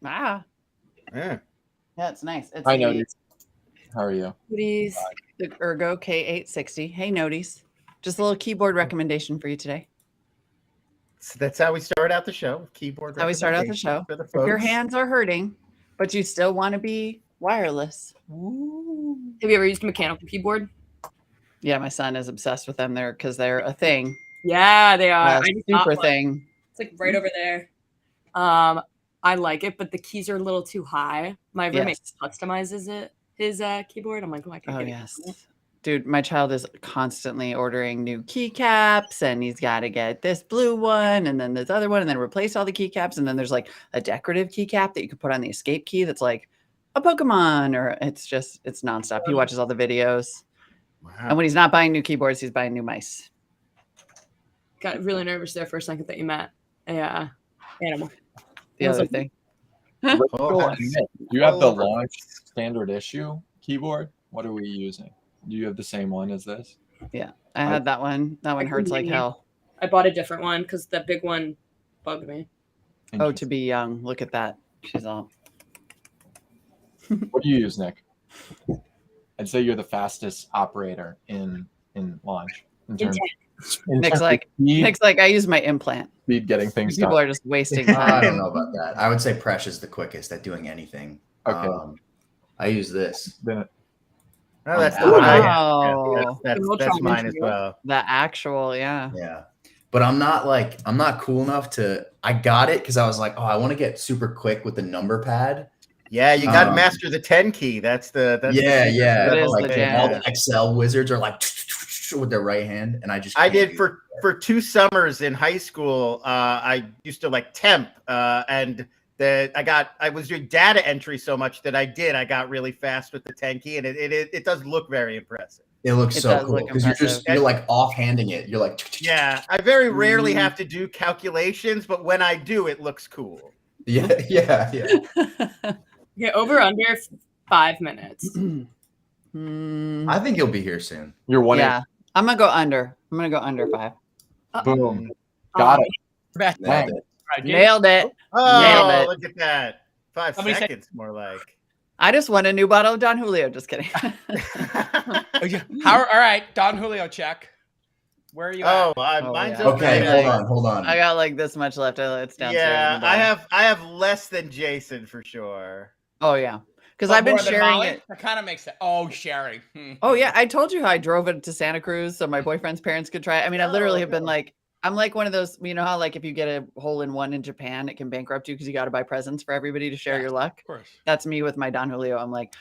Ah, Yeah. yeah, it's nice. It's I know. How are you? Please. the Ergo K860. Hey, Noties. Just a little keyboard recommendation for you today. So that's how we start out the show. Keyboard. That's how we start out the show. For the If your folks. hands are hurting, but you still want to be wireless. Ooh. Have you ever used a mechanical keyboard? Yeah, my son is obsessed with them there because they're a thing. Yeah, they are. A I just got super one. thing. It's like right over there. I like it, but the keys are a little too high. My roommate customizes his keyboard. I'm like, oh, I can Oh, get yes. it. Dude, my child is constantly ordering new keycaps, and he's got to get this blue one and then this other one and then replace all the keycaps. And then there's like a decorative keycap that you can put on the escape key that's like a Pokemon, or it's nonstop. He watches all the videos. Wow. And when he's not buying new keyboards, he's buying new mice. Got really nervous there for a second that you met a animal. The other thing. Oh, You have the launch standard issue keyboard. What are we using? Do you have the same one as this? Yeah, I had that one. That one hurts like hell. I bought a different one because the big one bugged me. Oh, to be young. Look at that. She's all. What do you use, Nick? I'd say you're the fastest operator in launch. Nick's like, I use my implant. Speed getting things People done. are just wasting I time. don't know about that. I would say Presh is the quickest at doing anything. Okay. I use this. Then Oh, that's the one I have. Wow. Yeah, that's mine as well. The actual, yeah. Yeah. But I'm not cool enough to, I got it because I was like, oh, I want to get super quick with the number pad. Yeah, you got to master the 10 key. That's yeah. It is Like legit. all the Excel wizards are like with their right hand, and I just I can't did do for 2 summers in high school. I used to like temp, and I was doing data entry so much that I got really fast with the 10 key, and it does look very impressive. It looks It so does cool look because impressive. you're like offhanding it. You're like, Yeah, I very rarely have to do calculations, but when I do, it looks cool. yeah. Okay, over under 5 minutes. I think you'll be here soon. you're one. Yeah. I'm gonna go under. I'm gonna go under 5. Boom. Got it. Back. Nailed it. Right, Nailed it. Oh, Nailed it. look at that. 5 Somebody say- seconds, more like. I just won a new bottle of Don Julio. Just kidding. Oh, yeah. All right, Don Julio check. Where are you at? Oh, Oh, mine's yeah. Okay, okay. hold on. I got like this much left. It's downstairs. Yeah, in the bottom. I have less than Jason for sure. Oh yeah, because But I've been more than sharing Molly? it. That kind of makes sense. Oh, sharing. Oh yeah, I told you how I drove it to Santa Cruz so my boyfriend's parents could try it. I mean, I literally have been like, I'm like one of those, you know how like if you get a hole in one in Japan, it can bankrupt you because you got to buy presents for everybody to share Yeah. your luck. Of course. That's me with my Don Julio. I'm like,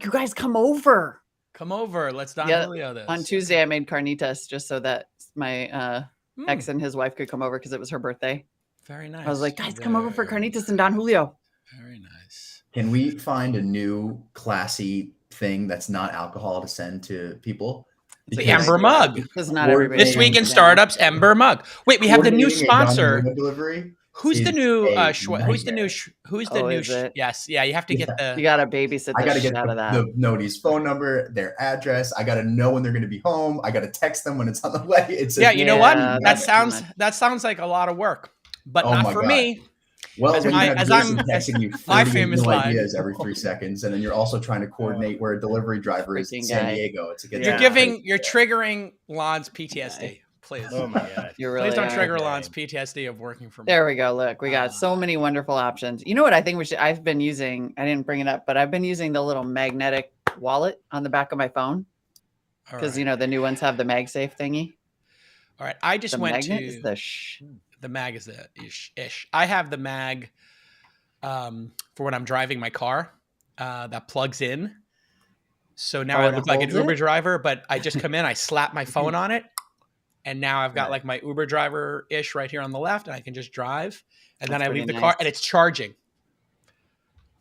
you guys come over. Come over. Let's Don Yeah, Julio this. On Tuesday, I made carnitas just so that my Mm, ex and his wife could come over because it was her birthday. very nice. I was like, guys, come over for Very carnitas and Don Julio. Very nice. Can we find a new classy thing that's not alcohol to send to people? The Because- Ember mug. Because not Or everybody. This week in understands. startups, Ember mug. Wait, we have the new Coordinating a Don sponsor. Julio delivery. Who's the is new? a Who's the new? nightmare. Who's the Oh, new? is it? Yes, yeah. You have to get You the. gotta babysit I the got to shit get out of that. the Nodi's phone number, their address. I got to know when they're going to be home. I got to text them when it's on the way. Yeah, you know what? Yeah, That that's too sounds much. like a lot of work, but Oh not my for God. me. Well, As when my- you have as Jason I'm- texting you my 30 famous new life. ideas every 3 seconds, and then you're also trying to coordinate where a delivery driver is in Freaking San guy. Diego. It's a good. You're triggering Lon's PTSD. Please, Oh my god. You really please don't are. trigger Lon's PTSD of working for me. There we go. Look, we got so many wonderful options. You know what I think we should? I've been using. I didn't bring it up, but I've been using the little magnetic wallet on the back of my phone All because right. you know the new ones have the MagSafe thingy. All right, I just The went magnet to is the shh. the mag is the ish. I have the mag for when I'm driving my car that plugs in. So now Oh, I it look like an holds Uber it? driver, but I just come in, I slap my phone on it, and now I've got Right. like my Uber driver ish right here on the left, and I can just drive, and then That's I leave the pretty car, nice. and it's charging.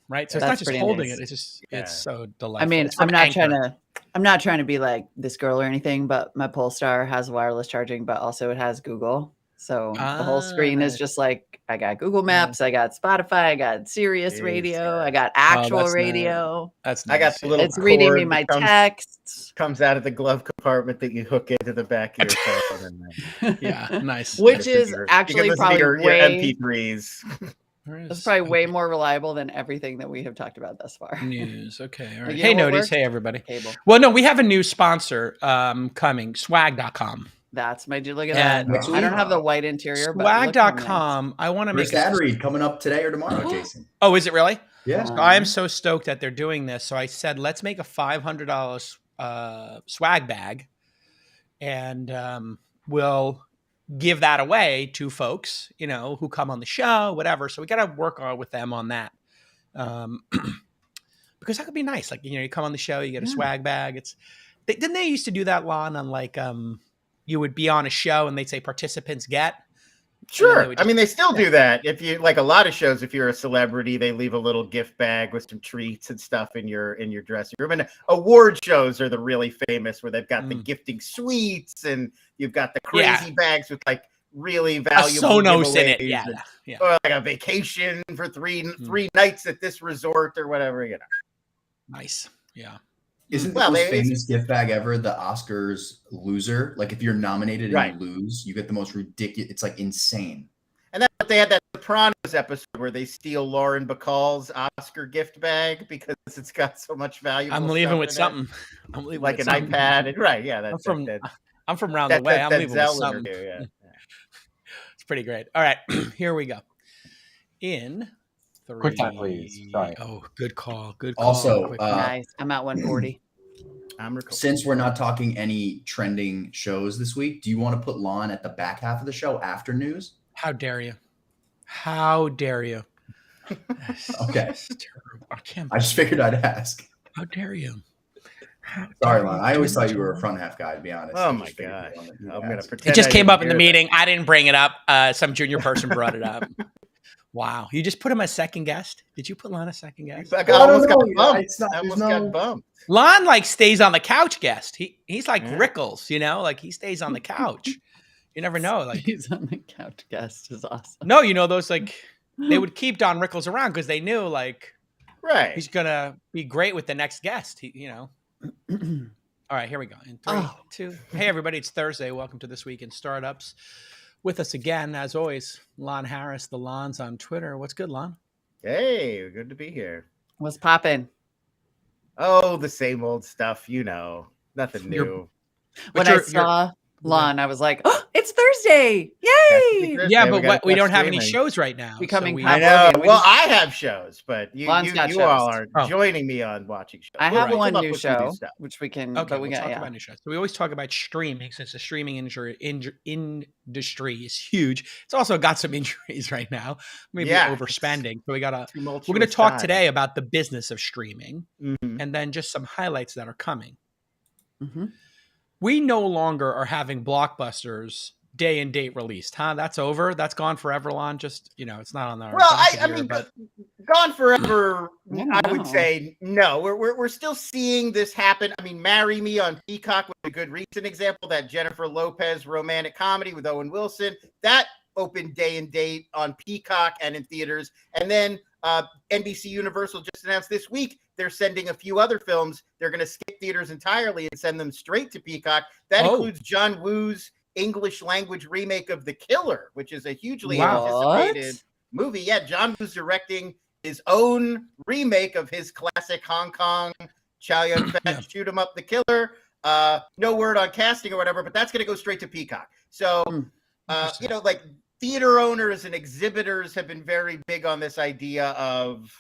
Right, so it's not That's just pretty holding nice. it; it's just Yeah. it's so delightful. I mean, It's from I'm not Anchor. trying to be like this girl or anything, but my Polestar has wireless charging, but also it has Google. So the whole screen is Ah. just like I got Google Maps, I got Spotify, I got Sirius Jeez, radio, yeah. I got actual that's nice. radio. That's I got nice, the yeah. little It's reading me cord my that texts, comes out of the glove compartment that you hook into the back of your phone. And then Yeah, nice. which you is can actually listen to probably your way MP3s. That's probably way more reliable than everything that we have talked about thus far. News. Okay. All right. You Hey, know what Noties. works? Hey, everybody. Cable. Well, no, we have a new sponsor coming, swag.com. That's my dude. Look at that. And I don't have the white interior, but look how nice. Swag.com. I want to make First ad read coming up today or tomorrow, Jason. Oh, is it really? Yeah. So I am so stoked that they're doing this. So I said, let's make a $500 swag bag, and we'll give that away to folks, you know, who come on the show, whatever. So we got to work on with them on that, because that could be nice. Like, you know, you come on the show, you get a swag bag. Didn't they used to do that, Lon, on like you would be on a show and they'd say participants get. Sure. I mean, they still do that. If you like a lot of shows, if you're a celebrity, they leave a little gift bag with some treats and stuff in your dressing room. And award shows are the really famous, where they've got the gifting suites, and you've got the crazy bags with like really valuable Sonos in it. Yeah. Or like a vacation for three nights at this resort or whatever, you know. Nice. Yeah. Isn't the most famous gift bag ever the Oscars loser? Like if you're nominated and you lose, you get the most ridiculous. It's like insane. And that's what they had that Sopranos episode where they steal Lauren Bacall's Oscar gift bag because it's got so much value. I'm leaving with something. I'm leaving like with an something. iPad. And, right. Yeah. I'm from round the way. I'm leaving with something. It's pretty great. All right. Here we go. In 3. Quick time, please. Sorry. Oh, good call. Good call. Also, nice. I'm at 140. Since we're not talking any trending shows this week, do you want to put Lon at the back half of the show after news? How dare you? How dare you? Okay. I just figured I'd ask. How dare you? Sorry, Lon. I always thought you were a front half guy, to be honest. Oh my god! I'm gonna pretend it just came up in the meeting. I didn't bring it up. Some junior person brought it up. Wow. You just put him as second guest? Did you put Lon as second guest? I almost got bumped. Lon like stays on the couch guest. He's like Rickles, you know, like he stays on the couch. You never know. Like he's on the couch guest is awesome. No, you know, those like they would keep Don Rickles around because they knew like he's gonna be great with the next guest. You know. All right, here we go. In 3, 2. Hey everybody, it's Thursday. Welcome to This Week in Startups. With us again, as always, Lon Harris, the Lons on Twitter. What's good, Lon? Hey, good to be here. What's poppin'? Oh, the same old stuff, you know. Nothing new. When I saw Lon, I was like, oh, it's Thursday. Yay! Thursday. Yeah, but we don't have any shows right now. Becoming I know. Well, I have shows, but you all aren't joining me on watching shows. I have one new show, which we can. Okay, but we we'll got talk about new shows. So we always talk about streaming, since the streaming industry is huge. It's also got some injuries right now, maybe overspending. So we're going to talk today about the business of streaming, and then just some highlights that are coming. We no longer are having blockbusters day and date released, huh? That's over. That's gone forever, Lon. Just, you know, it's not on our. Well, I mean, gone forever. I would say no. We're still seeing this happen. I mean, Marry Me on Peacock was a good recent example. That Jennifer Lopez romantic comedy with Owen Wilson that opened day and date on Peacock and in theaters, and then NBC Universal just announced this week they're sending a few other films. They're going to skip theaters entirely and send them straight to Peacock. That includes John Woo's English language remake of The Killer, which is a hugely anticipated movie. Yeah, John Woo's directing his own remake of his classic Hong Kong Chow Yun-fat shoot 'em up The Killer. No word on casting or whatever, but that's going to go straight to Peacock. So, you know, like theater owners and exhibitors have been very big on this idea of,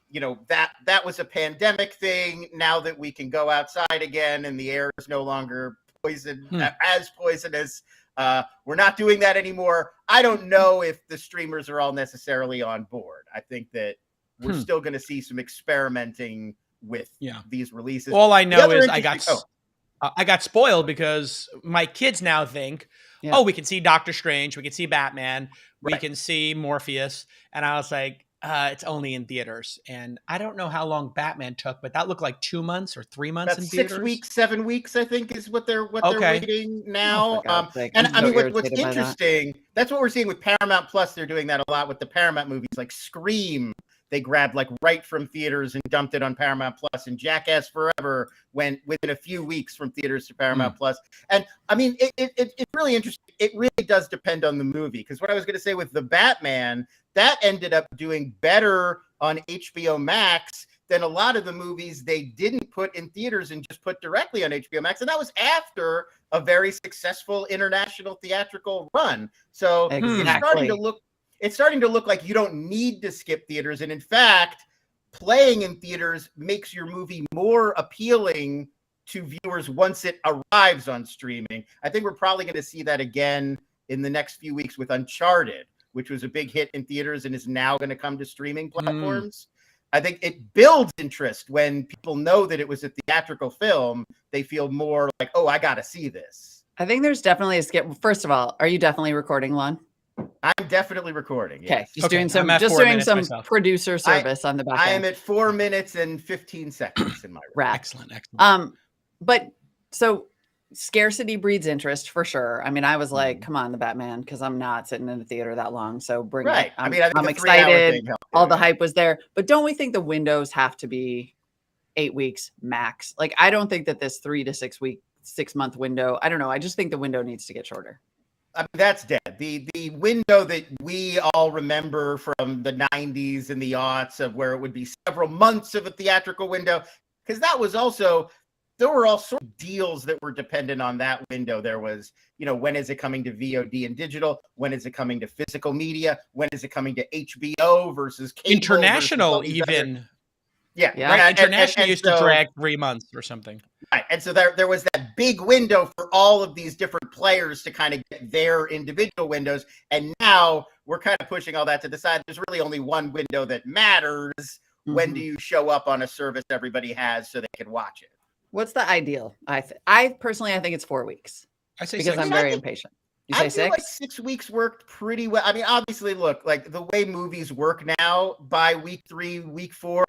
you know, that was a pandemic thing. Now that we can go outside again and the air is no longer as poisonous, we're not doing that anymore. I don't know if the streamers are all necessarily on board. I think that we're still going to see some experimenting with these releases. All I know is I got spoiled because my kids now think, we can see Doctor Strange, we can see Batman, we can see Morpheus, and I was like, it's only in theaters. And I don't know how long Batman took, but that looked like 2 months or 3 months in theaters. 6 weeks, 7 weeks, I think, is what they're waiting now. And I mean, what's interesting, that's what we're seeing with Paramount Plus. They're doing that a lot with the Paramount movies like Scream. they grabbed like right from theaters and dumped it on Paramount Plus, and Jackass Forever went within a few weeks from theaters to Paramount Plus. And I mean, it's really interesting. It really does depend on the movie, because what I was going to say with the Batman, that ended up doing better on HBO Max than a lot of the movies they didn't put in theaters and just put directly on HBO Max. And that was after a very successful international theatrical run. So it's starting to look like you don't need to skip theaters. And in fact, playing in theaters makes your movie more appealing to viewers once it arrives on streaming. I think we're probably going to see that again in the next few weeks with Uncharted, which was a big hit in theaters and is now going to come to streaming platforms. I think it builds interest when people know that it was a theatrical film. They feel more like, oh, I got to see this. I think there's definitely a skip. First of all, are you definitely recording, Lon? I'm definitely recording. Okay, Yes. doing some producer service on the back end. I am at 4 minutes and 15 seconds in my rap. Excellent. But so scarcity breeds interest for sure. I mean, I was like, come on, the Batman, because I'm not sitting in the theater that long. So bring it. I mean, I think I'm excited. All the hype was there. But don't we think the windows have to be 8 weeks max? Like, I don't think that this 3 to 6 week, 6 month window, I don't know. I just think the window needs to get shorter. I mean, that's dead. The window that we all remember from the 90s and the aughts of where it would be several months of a theatrical window, because that was also, there were all sorts of deals that were dependent on that window. There was, when is it coming to VOD and digital? When is it coming to physical media? When is it coming to HBO versus cable? International versus even. Yeah. Right. International used to drag 3 months or something. Right. And so there was that big window for all of these different players to kind of get their individual windows. And now we're kind of pushing all that to the side. There's really only one window that matters. When do you show up on a service everybody has so they can watch it? What's the ideal? I personally, I think it's 4 weeks. I say because 6. I'm very impatient. You say 6? Like 6 weeks worked pretty well. I mean, obviously, look, like the way movies work now, by week 3, week 4,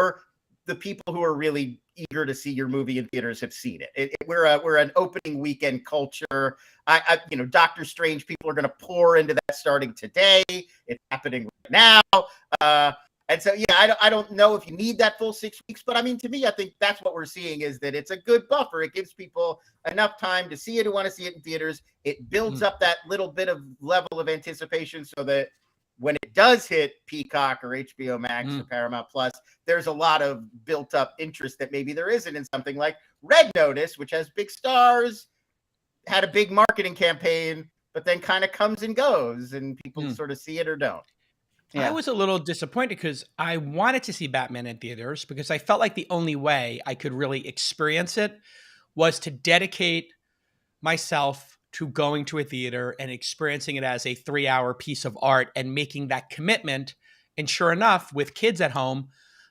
the people who are really eager to see your movie in theaters have seen it. We're an opening weekend culture. Doctor Strange, people are going to pour into that starting today. It's happening right now. And so, I don't know if you need that full 6 weeks, but I mean, to me, I think that's what we're seeing, is that it's a good buffer. It gives people enough time to see it, who want to see it in theaters. It builds up that little bit of level of anticipation so that when it does hit Peacock or HBO Max or Paramount Plus, there's a lot of built up interest that maybe there isn't in something like Red Notice, which has big stars, had a big marketing campaign, but then kind of comes and goes, and people sort of see it or don't. Yeah. I was a little disappointed because I wanted to see Batman in theaters, because I felt like the only way I could really experience it was to dedicate myself to going to a theater and experiencing it as a 3-hour piece of art and making that commitment. And sure enough, with kids at home,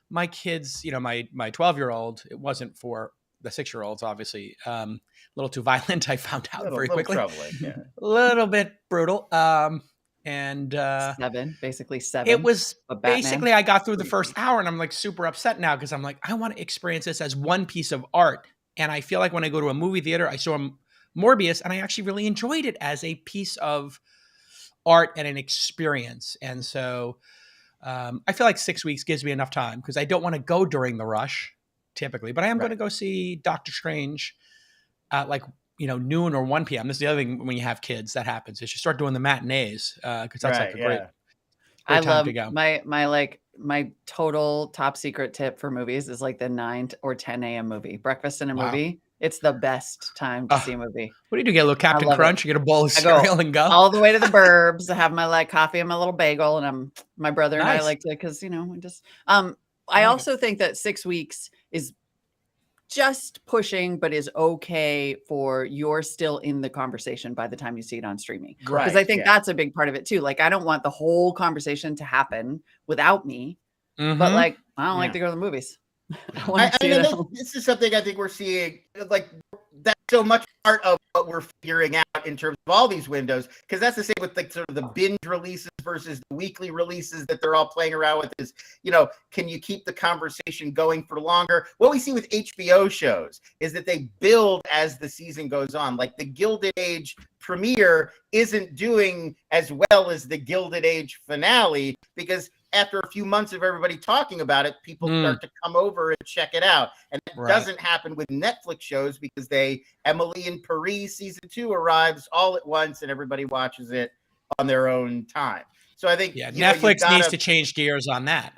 my kids, my 12-year-old, it wasn't for the 6-year-olds, obviously, a little too violent. I found out very quickly. A little bit brutal. And 7. It was basically, I got through the first hour and I'm like super upset now, because I'm like, I want to experience this as one piece of art. And I feel like when I go to a movie theater, I saw Morbius and I actually really enjoyed it as a piece of art and an experience. And so I feel like 6 weeks gives me enough time, because I don't want to go during the rush typically, but I am going to go see Doctor Strange at noon or 1 p.m. This is the other thing when you have kids that happens, is you start doing the matinees, because that's like a great I time love to go. My total top secret tip for movies is like the 9 or 10 a.m. movie, breakfast in a movie. It's the best time to see a movie. What do you do? Get a little Captain Crunch? You get a bowl of cereal and go all the way to the burbs. I have my coffee and my little bagel, and my brother and I like to, because we just. I also think that 6 weeks is just pushing, but is okay for you're still in the conversation by the time you see it on streaming. Because I think that's a big part of it too. Like, I don't want the whole conversation to happen without me, but I don't like to go to the movies. This is something I think we're seeing, like, that's so much part of what we're figuring out in terms of all these windows, because that's the same with like sort of the binge releases versus the weekly releases that they're all playing around with. Is, can you keep the conversation going for longer? What we see with HBO shows is that they build as the season goes on. Like the Gilded Age premiere isn't doing as well as the Gilded Age finale, because after a few months of everybody talking about it, people start to come over and check it out. And that doesn't happen with Netflix shows because Emily in Paris season 2 arrives all at once and everybody watches it on their own time. So I think Netflix needs to change gears on that.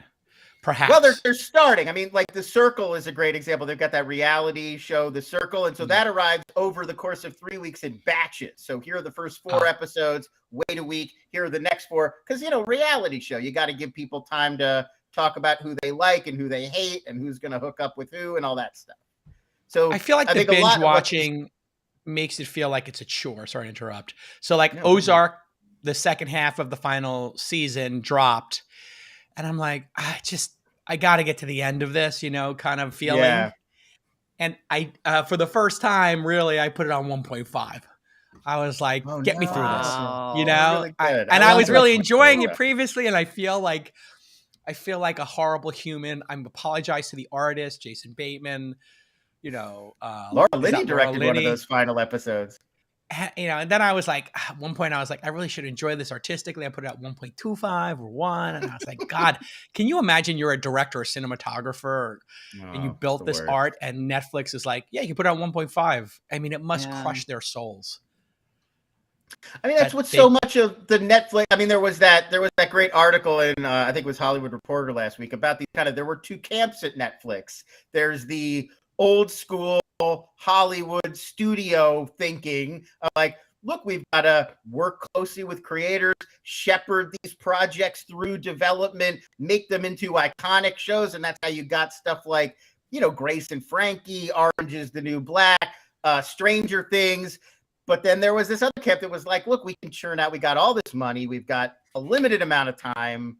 Perhaps. Well, they're starting. I mean, like The Circle is a great example. They've got that reality show, The Circle. And so that arrives over the course of 3 weeks in batches. So here are the first 4 episodes, wait a week. Here are the next 4. Because, reality show, you got to give people time to talk about who they like and who they hate and who's going to hook up with who and all that stuff. So I feel like the binge watching makes it feel like it's a chore. Sorry to interrupt. So like Ozark, the second half of the final season dropped. And I'm like, I got to get to the end of this, kind of feeling. Yeah. And I, for the first time, really, I put it on 1.5. I was like, get me through this, Really I was really enjoying it previously. And I feel like a horrible human. I apologize to the artist, Jason Bateman, Laura Linney directed one of those final episodes. And then I was like, at one point I was like, I really should enjoy this artistically. I put it at 1.25 or 1. And I was like, God, can you imagine you're a director or cinematographer and you built this art and Netflix is like, yeah, you put it at 1.5. I mean, it must crush their souls. I mean, that's what's so much of the Netflix. I mean, there was that great article in, I think it was Hollywood Reporter last week about there were 2 camps at Netflix. There's the old school Hollywood studio thinking of like, look, we've got to work closely with creators, shepherd these projects through development, make them into iconic shows. And that's how you got stuff like, Grace and Frankie, Orange is the New Black, Stranger Things. But then there was this other camp that was like, look, we can churn out. We got all this money. We've got a limited amount of time.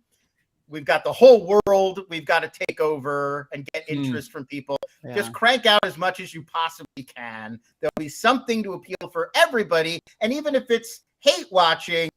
We've got the whole world we've got to take over and get interest from people. Yeah. Just crank out as much as you possibly can. There'll be something to appeal for everybody. And even if it's hate watching,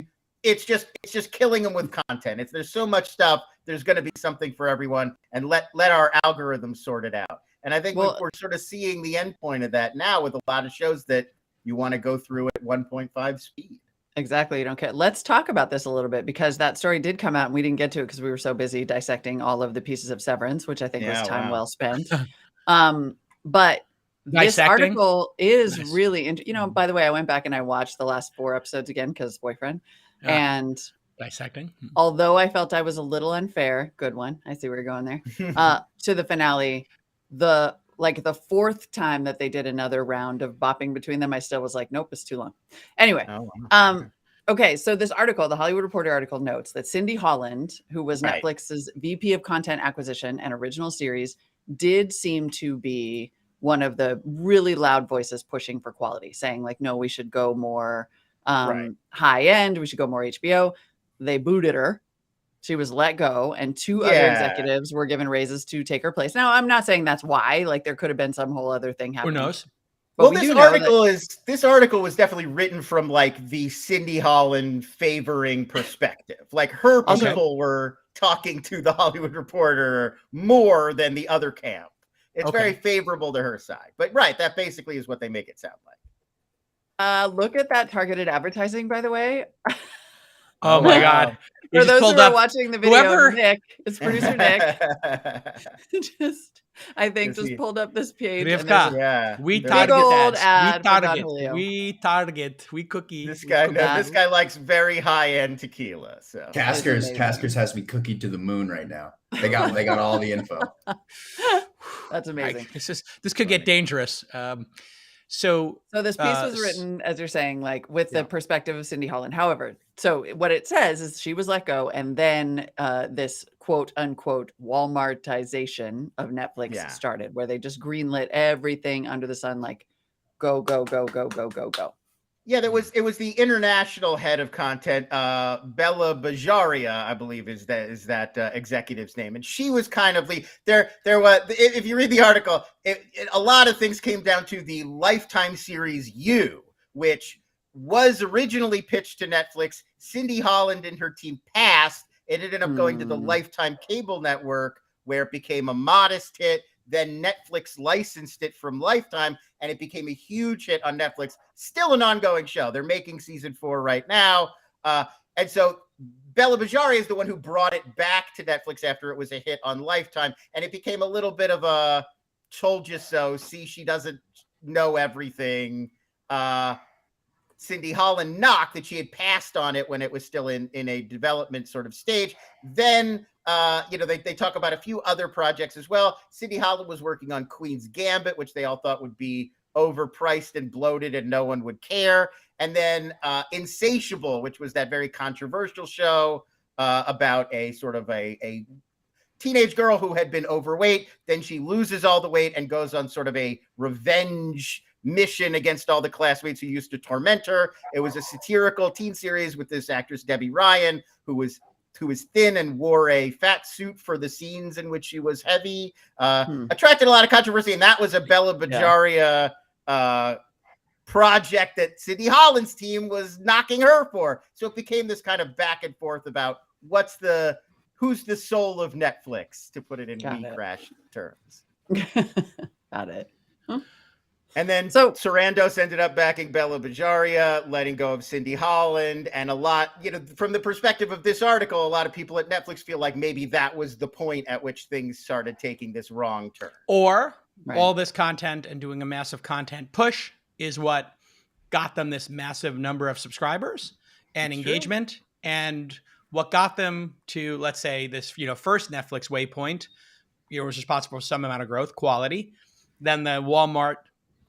it's just killing them with content. There's so much stuff, there's going to be something for everyone, and let our algorithm sort it out. And I think we're sort of seeing the end point of that now with a lot of shows that you want to go through at 1.5 speed. Exactly. You don't care. Let's talk about this a little bit because that story did come out and we didn't get to it because we were so busy dissecting all of the pieces of Severance, which I think was time well spent. But this article is really, by the way, I went back and I watched the last 4 episodes again because boyfriend and dissecting. Although I felt I was a little unfair, good one. I see where you're going there to the finale, the 4th time that they did another round of bopping between them, I still was like, nope, it's too long. Anyway, okay. So this article, the Hollywood Reporter article, notes that Cindy Holland, who was Netflix's VP of Content Acquisition and Original Series, did seem to be one of the really loud voices pushing for quality, saying like, no, we should go more high end. We should go more HBO. They booted her. She was let go, and 2 other executives were given raises to take her place. Now, I'm not saying that's why. Like, there could have been some whole other thing happening. Who knows? But well, this article was definitely written from like the Cindy Holland favoring perspective. Like her people were talking to the Hollywood Reporter more than the other camp. It's very favorable to her side. But that basically is what they make it sound like. Look at that targeted advertising, by the way. Oh my God. For those who are watching the video, Nick, it's producer Nick. Just pulled up this page. We target ads. We cookie. This guy likes very high end tequila. So Caskers has me cookied to the moon right now. They got all the info. That's amazing. This could get dangerous. So this piece was written, as you're saying, like with the perspective of Cindy Holland. However, so what it says is she was let go, and then this quote unquote Walmartization of Netflix started, where they just greenlit everything under the sun, like go, go, go, go, go, go, go. Yeah, it was the international head of content, Bella Bajaria, I believe is that executive's name, and she was kind of there was, if you read the article, a lot of things came down to the Lifetime series You, which was originally pitched to Netflix. Cindy Holland and her team passed. It ended up going to the Lifetime cable network, where it became a modest hit. Then Netflix licensed it from Lifetime, and it became a huge hit on Netflix. Still an ongoing show. They're making season 4 right now. And so Bella Bajaria is the one who brought it back to Netflix after it was a hit on Lifetime, and it became a little bit of a told you so. See, she doesn't know everything. Cindy Holland knocked that she had passed on it when it was still in a development sort of stage. Then, they talk about a few other projects as well. Cindy Holland was working on Queen's Gambit, which they all thought would be overpriced and bloated and no one would care. And then Insatiable, which was that very controversial show about a sort of a teenage girl who had been overweight. Then she loses all the weight and goes on sort of a revenge mission against all the classmates who used to torment her. It was a satirical teen series with this actress Debbie Ryan, who was thin and wore a fat suit for the scenes in which she was heavy. Attracted a lot of controversy, and that was a Bella Bajaria project that Cindy Holland's team was knocking her for. So it became this kind of back and forth about who's the soul of Netflix, to put it in Crash terms. Got it. And then Sarandos ended up backing Bella Bajaria, letting go of Cindy Holland, and a lot, from the perspective of this article, a lot of people at Netflix feel like maybe that was the point at which things started taking this wrong turn. Or all this content and doing a massive content push is what got them this massive number of subscribers and engagement, and what got them to, let's say, this, first Netflix waypoint, was responsible for some amount of growth, quality. Then the Walmart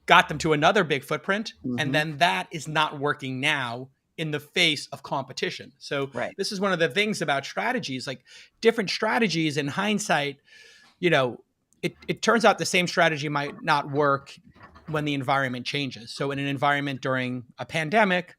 got them to another big footprint. And then that is not working now in the face of competition. So this is one of the things about strategies, like different strategies in hindsight, it turns out the same strategy might not work when the environment changes. So in an environment during a pandemic,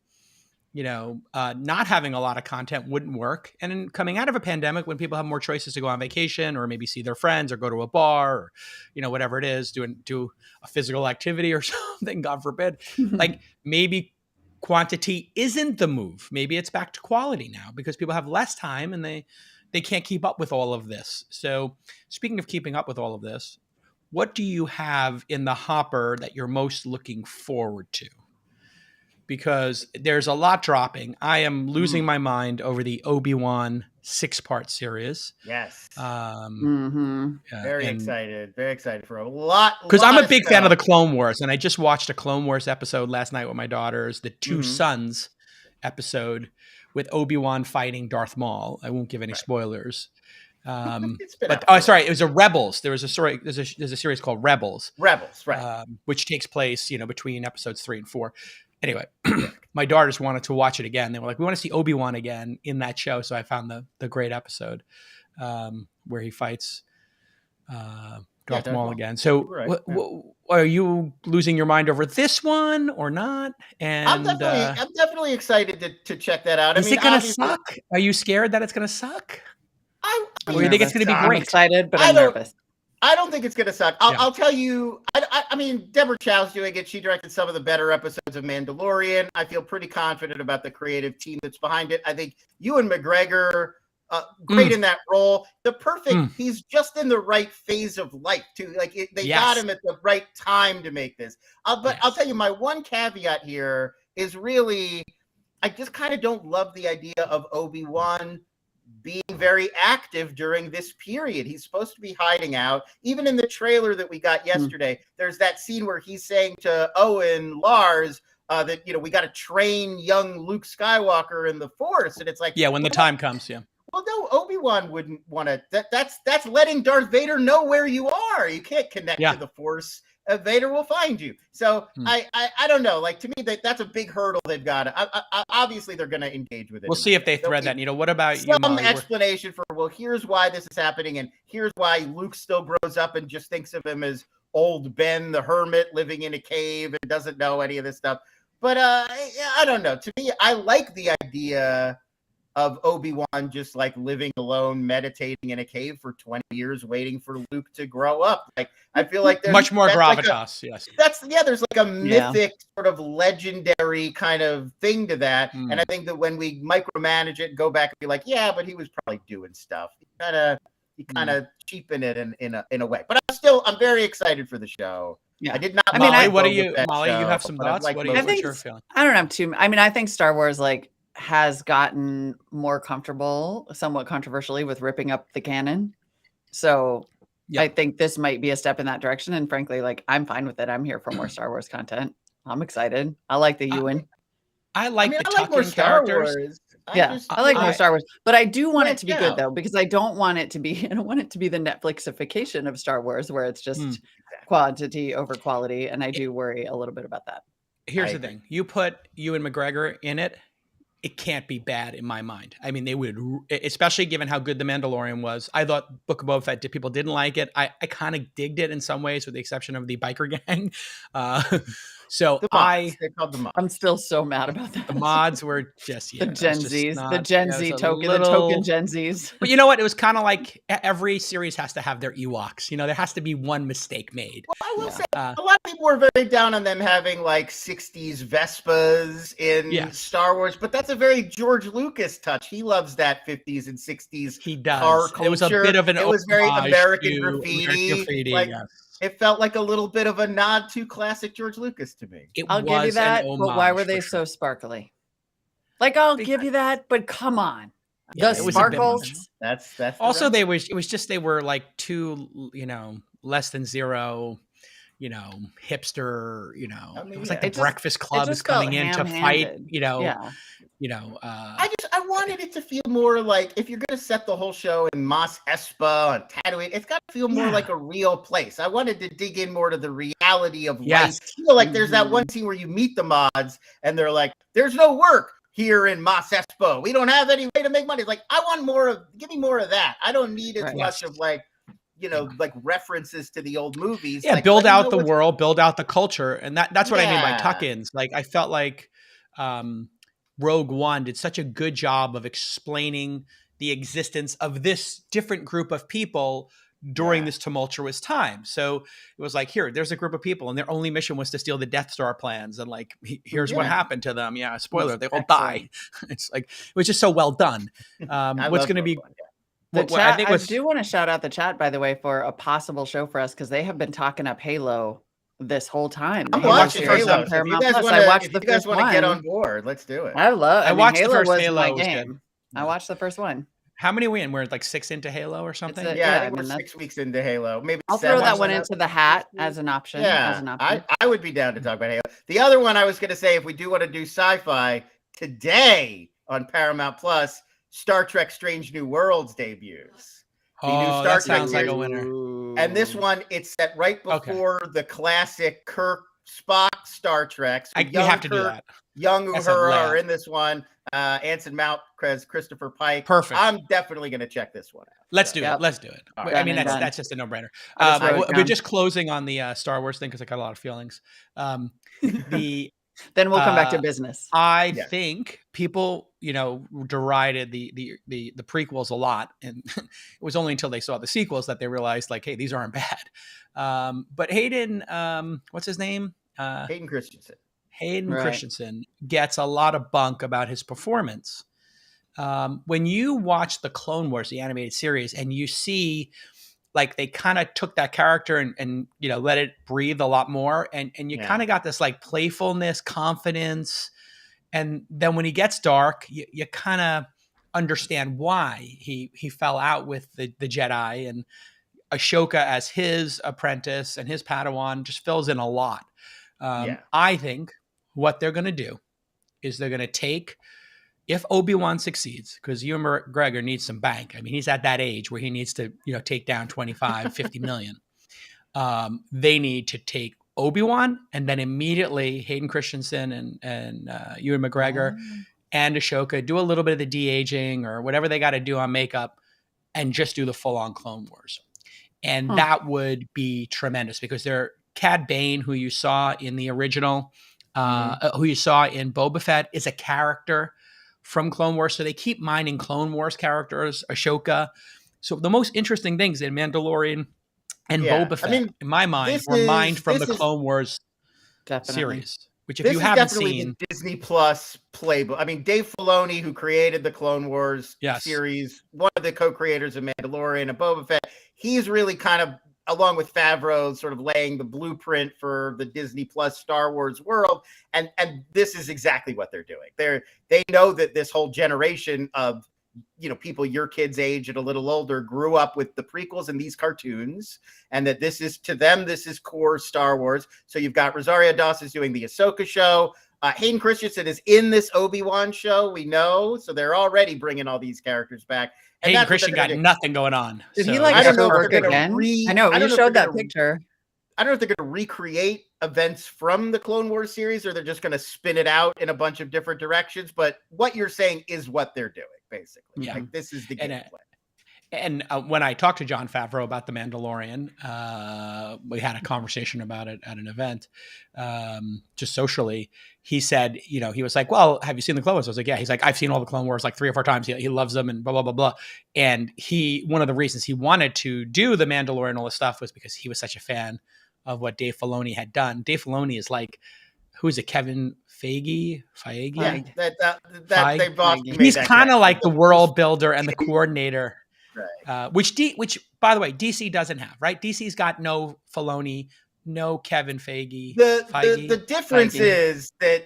not having a lot of content wouldn't work. And in coming out of a pandemic, when people have more choices to go on vacation or maybe see their friends or go to a bar or, whatever it is, do a physical activity or something, God forbid, like maybe quantity isn't the move. Maybe it's back to quality now because people have less time and they can't keep up with all of this. So speaking of keeping up with all of this, what do you have in the hopper that you're most looking forward to? Because there's a lot dropping. I am losing my mind over the Obi-Wan 6-part series. Yes. Very excited for a lot. Because I'm a big fan of the Clone Wars, and I just watched a Clone Wars episode last night with my daughters, the Two Sons episode with Obi-Wan fighting Darth Maul. I won't give any spoilers. It was a Rebels. There's a series called Rebels. Which takes place, between episodes 3 and 4. Anyway, my daughters wanted to watch it again. They were like, we want to see Obi-Wan again in that show. So I found the great episode where he fights Darth Maul again. So are you losing your mind over this one or not? And I'm definitely excited to check that out. Is it going to suck? Are you scared that it's going to suck? Or do you think it's going to be great? I'm excited, but I'm nervous. I don't think it's going to suck. I'll tell you, I mean, Deborah Chow's doing it. She directed some of the better episodes of Mandalorian. I feel pretty confident about the creative team that's behind it. I think Ewan McGregor, great in that role. He's just in the right phase of life, too. Like, they got him at the right time to make this. But I'll tell you, my one caveat here is really, I just kind of don't love the idea of Obi-Wan being very active during this period. He's supposed to be hiding out. Even in the trailer that we got yesterday, there's that scene where he's saying to Owen Lars that, we got to train young Luke Skywalker in the Force. And it's like, when the time comes, Well, no, Obi-Wan wouldn't want to. That's letting Darth Vader know where you are. You can't connect to the Force. Vader will find you. So I don't know. Like, to me, that's a big hurdle they've got. Obviously, they're going to engage with it. We'll see if they thread that. What about some explanation for, here's why this is happening, and here's why Luke still grows up and just thinks of him as old Ben the hermit living in a cave and doesn't know any of this stuff. But I don't know. To me, I like the idea of Obi-Wan just like living alone, meditating in a cave for 20 years, waiting for Luke to grow up. Like, I feel like there's much more gravitas. There's like a mythic sort of legendary kind of thing to that. And I think that when we micromanage it, go back and be like, but he was probably doing stuff. You kind of cheapen it in a way. But I'm very excited for the show. I did not. Molly, you have some thoughts? What's your feeling? I don't have too. I mean, I think Star Wars, like, has gotten more comfortable, somewhat controversially, with ripping up the canon. So I think this might be a step in that direction. And frankly, like, I'm fine with it. I'm here for more Star Wars content. I'm excited. I like the Ewan. I like the I like more tuck-in Star characters. Wars. I like more Star Wars, but I do want it to be good out. though, because I don't want it to be. I don't want it to be the Netflixification of Star Wars, where it's just quantity over quality, and I do worry a little bit about that. Here's the thing: you put Ewan McGregor in it, it can't be bad in my mind. I mean, they would, especially given how good The Mandalorian was. I thought Book of Boba Fett, people didn't like it. I kind of digged it in some ways, with the exception of the biker gang. So they called the mods. I'm still so mad about that. The mods were just the Gen Zs, the Gen Z token, the token Gen Zs. But you know what? It was kind of like every series has to have their Ewoks. You know, there has to be one mistake made. Well, I will say a lot of people were very down on them having like 60s Vespas in Star Wars, but that's a very George Lucas touch. He loves that 50s and 60s he does. car culture. It was a bit of an It was very American graffiti. Like, it felt like a little bit of a nod to classic George Lucas to me. I'll give you that, but why were they so sparkly? Like, I'll give you that, but come on. The sparkles. That's also it was just they were like too, less than zero, hipster, it was like the Breakfast Club is coming in to fight, I wanted it to feel more like, if you're going to set the whole show in Mos Espa and Tatooine, it's got to feel more like a real place. I wanted to dig in more to the reality of life. Like there's that one scene where you meet the mods and they're like, there's no work here in Mos Espa. We don't have any way to make money. It's like, I want more of, give me more of that. I don't need as much of like, like references to the old movies. Yeah, like, build out the world, build out the culture. And that's what I mean by tuck-ins. Like, I felt like Rogue One did such a good job of explaining the existence of this different group of people during this tumultuous time. So it was like, there's a group of people and their only mission was to steal the Death Star plans. And like, here's what happened to them. Yeah. Spoiler, they all die. It's like, it was just so well done. What's going to be, the chat, I do want to shout out the chat, by the way, for a possible show for us, because they have been talking up Halo this whole time. I'm watching Halo. If you guys want to get on board, let's do it. I watched the first Halo. I watched the first one. How many we in? We're like 6 into Halo or something? I think we're 6 weeks into Halo. Maybe I'll throw that one into the hat as an option. Yeah, I would be down to talk about Halo. The other one I was going to say, if we do want to do sci-fi, today on Paramount Plus, Star Trek Strange New Worlds debuts. The new Star Trek sounds like a winner. And this one, it's set right before the classic Kirk Spock Star Trek. So we have to do that. Young Uhura are in this one. Anson Mount, Christopher Pike. Perfect. I'm definitely going to check this one out. Let's do it. Let's do it. I mean, that's just a no-brainer. We're just closing on the Star Wars thing because I got a lot of feelings. Then we'll come back to business. I think people, derided the prequels a lot, and it was only until they saw the sequels that they realized, like, hey, these aren't bad. But Hayden, what's his name? Hayden Christensen. Christensen gets a lot of bunk about his performance. When you watch the Clone Wars, the animated series, and you see, like, they kind of took that character and let it breathe a lot more, and you kind of got this like playfulness, confidence, and then when he gets dark, you kind of understand why he fell out with the Jedi, and Ahsoka as his apprentice and his Padawan just fills in a lot. I think what they're going to do is they're going to take, if Obi-Wan succeeds, because Ewan McGregor needs some bank. I mean, he's at that age where he needs to, take down 25, 50 million. They need to take Obi-Wan and then immediately Hayden Christensen and Ewan McGregor and Ahsoka do a little bit of the de-aging or whatever they got to do on makeup and just do the full-on Clone Wars. And that would be tremendous, because they're Cad Bane, who you saw in the original, who you saw in Boba Fett, is a character from Clone Wars. So they keep mining Clone Wars characters, Ahsoka. So the most interesting things in Mandalorian and Boba Fett, in my mind, were mined from the Clone Wars series, which if you haven't seen, the Disney Plus playbook. I mean, Dave Filoni, who created the Clone Wars series, one of the co-creators of Mandalorian and Boba Fett, he's really kind of along with Favreau, sort of laying the blueprint for the Disney Plus Star Wars world. And this is exactly what they're doing. They know that this whole generation of, people your kids' age and a little older grew up with the prequels and these cartoons, and that this is, to them, this is core Star Wars. So you've got Rosario Dawson's doing the Ahsoka show. Hayden Christensen is in this Obi-Wan show, we know. So they're already bringing all these characters back. And Hayden Christensen got nothing going on. Did he I don't know if work they're gonna again? I know, you showed that picture. I don't know if they're going to recreate events from the Clone Wars series, or they're just going to spin it out in a bunch of different directions. But what you're saying is what they're doing, basically. Yeah. Like, this is the game plan. And when I talked to Jon Favreau about The Mandalorian, we had a conversation about it at an event, just socially. He said, he was like, well, have you seen the Clone Wars? I was like, yeah. He's like, I've seen all the Clone Wars like 3 or 4 times. He loves them and blah, blah, blah, blah. And one of the reasons he wanted to do The Mandalorian, all this stuff, was because he was such a fan of what Dave Filoni had done. Dave Filoni is like, who is it? Kevin Feige? Yeah, they both. He's kind of like the world builder and the coordinator. Right. Which by the way, DC doesn't have, right? DC's got no Filoni, no Kevin Feige. The difference is that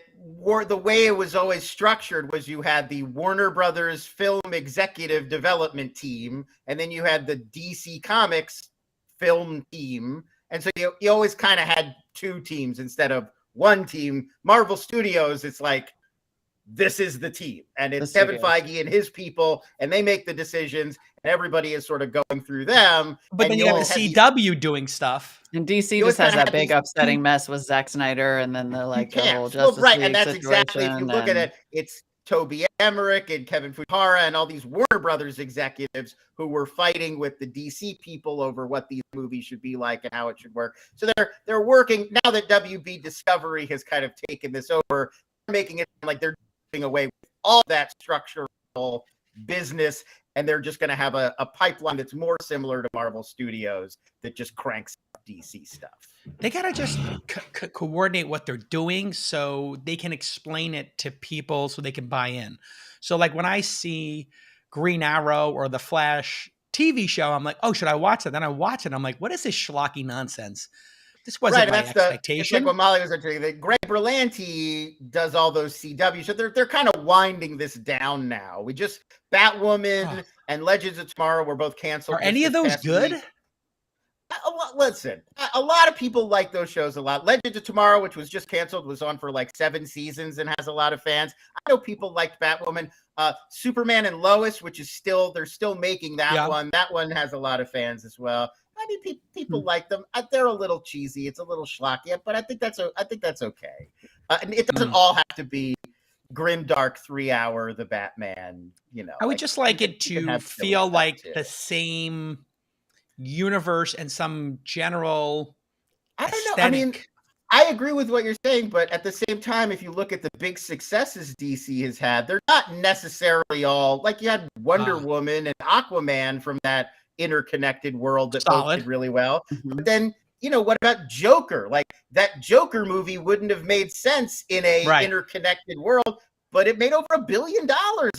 the way it was always structured was you had the Warner Brothers film executive development team, and then you had the DC Comics film team. And so you always kind of had 2 teams instead of 1 team. Marvel Studios, it's like, this is the team, and it's Kevin Feige and his people, and they make the decisions, and everybody is sort of going through them. But then you have the CW doing stuff. And DC just has that big upsetting mess with Zack Snyder, and then the whole Justice League and that's situation, exactly, if you look at it, it's Toby Emmerich and Kevin Fuhara and all these Warner Brothers executives who were fighting with the DC people over what these movies should be like and how it should work. So they're working now that WB Discovery has kind of taken this over, making it like they're doing away with all that structural business, and they're just going to have a pipeline that's more similar to Marvel Studios that just cranks up DC stuff. They got to just coordinate what they're doing so they can explain it to people so they can buy in. So like when I see Green Arrow or The Flash TV show, I'm like, oh, should I watch it? Then I watch it. I'm like, what is this schlocky nonsense? This wasn't my expectation. It's like what Molly was saying, that Greg Berlanti does all those CW. So they're kind of winding this down now. Batwoman and Legends of Tomorrow were both canceled. Are any of those good? Listen, a lot of people like those shows a lot. Legends of Tomorrow, which was just canceled, was on for like 7 seasons and has a lot of fans. I know people liked Batwoman. Superman and Lois, which is they're still making that one. That one has a lot of fans as well. I mean, people like them. They're a little cheesy. It's a little schlocky, but I think that's okay. And it doesn't all have to be grim, dark 3-hour The Batman. I would just like it to feel like the same universe and some general aesthetic. I mean, I agree with what you're saying, but at the same time, if you look at the big successes DC has had, they're not necessarily all like you had Wonder Woman and Aquaman from that interconnected world that both did really well. Mm-hmm. But then, what about Joker? Like that Joker movie wouldn't have made sense in a interconnected world, but it made over $1 billion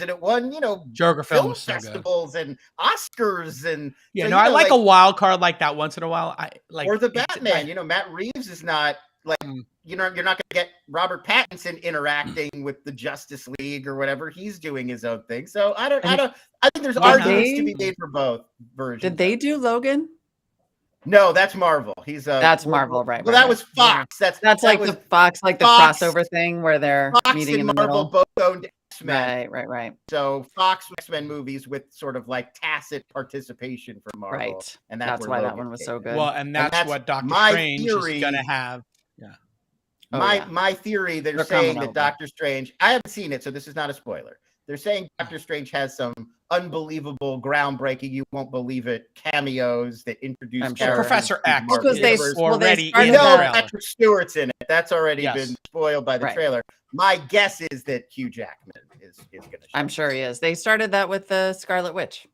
and it won, Joker film festivals and Oscars and I like a wild card like that once in a while. Or the Batman. Matt Reeves is not like you're not going to get Robert Pattinson interacting with the Justice League or whatever. He's doing his own thing. So I think there's arguments to be made for both versions. Did they do Logan? No, that's Marvel. That's Marvel, right? Well, that was Fox. Yeah. That's like the Fox, like the crossover thing where they're meeting in the Marvel middle. Both owned X-Men. Right. So Fox X-Men movies with sort of like tacit participation from Marvel. Right. And that's why that one was so good. Well, and that's what Doctor Strange is going to have. Yeah. My theory, they're saying that Doctor Strange, I haven't seen it, so this is not a spoiler. They're saying Doctor Strange has some unbelievable, groundbreaking, you won't believe it, cameos that introduce characters. Professor X is already in the trailer. Patrick Stewart's in it. That's already been spoiled by the trailer. My guess is that Hugh Jackman is going to show. I'm sure he is. They started that with the Scarlet Witch.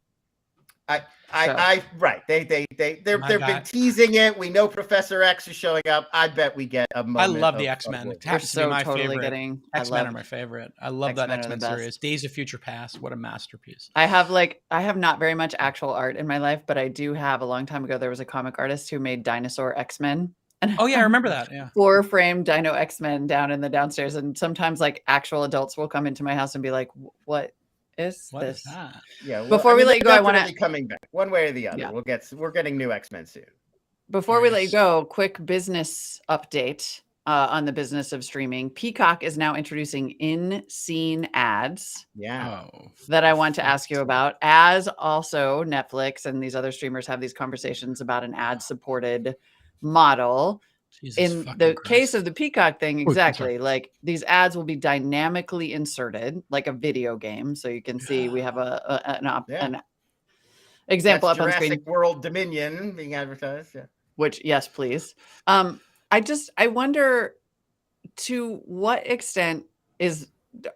Right. They've been teasing it. We know Professor X is showing up. I bet we get a moment. I love the X-Men. It happens to be my favorite. X-Men are my favorite. I love that X-Men series. Days of Future Past. What a masterpiece. I have not very much actual art in my life, but I do have a long time ago. There was a comic artist who made dinosaur X-Men. Oh yeah, I remember that. Yeah. 4 frame Dino X-Men down in the downstairs. And sometimes like actual adults will come into my house and be like, what is this? Is that? Yeah. Well, before we let you go, I want to coming back one way or the other. Yeah. We're getting new X-Men soon. Before we let you go, quick business update on the business of streaming. Peacock is now introducing in-scene ads. Yeah. That I want to ask you about, as also Netflix and these other streamers have these conversations about an ad-supported model. In the case of the Peacock thing, exactly, like these ads will be dynamically inserted like a video game. So you can see we have an example up on screen. Jurassic World Dominion being advertised. Yeah. Which, yes, please. I wonder to what extent is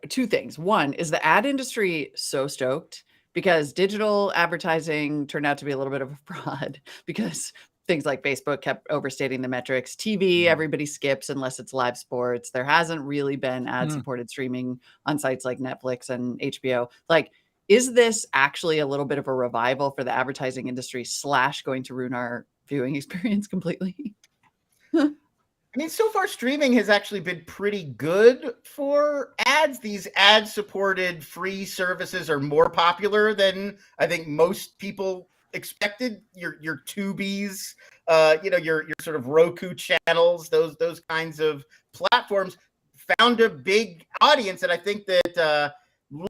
2 things. One, is the ad industry so stoked because digital advertising turned out to be a little bit of a fraud because things like Facebook kept overstating the metrics. TV, everybody skips unless it's live sports. There hasn't really been ad-supported streaming on sites like Netflix and HBO. Like, is this actually a little bit of a revival for the advertising industry / going to ruin our viewing experience completely? I mean, so far streaming has actually been pretty good for ads. These ad-supported free services are more popular than I think most people expected. Your Tubies, your sort of Roku channels, those kinds of platforms found a big audience, and I think that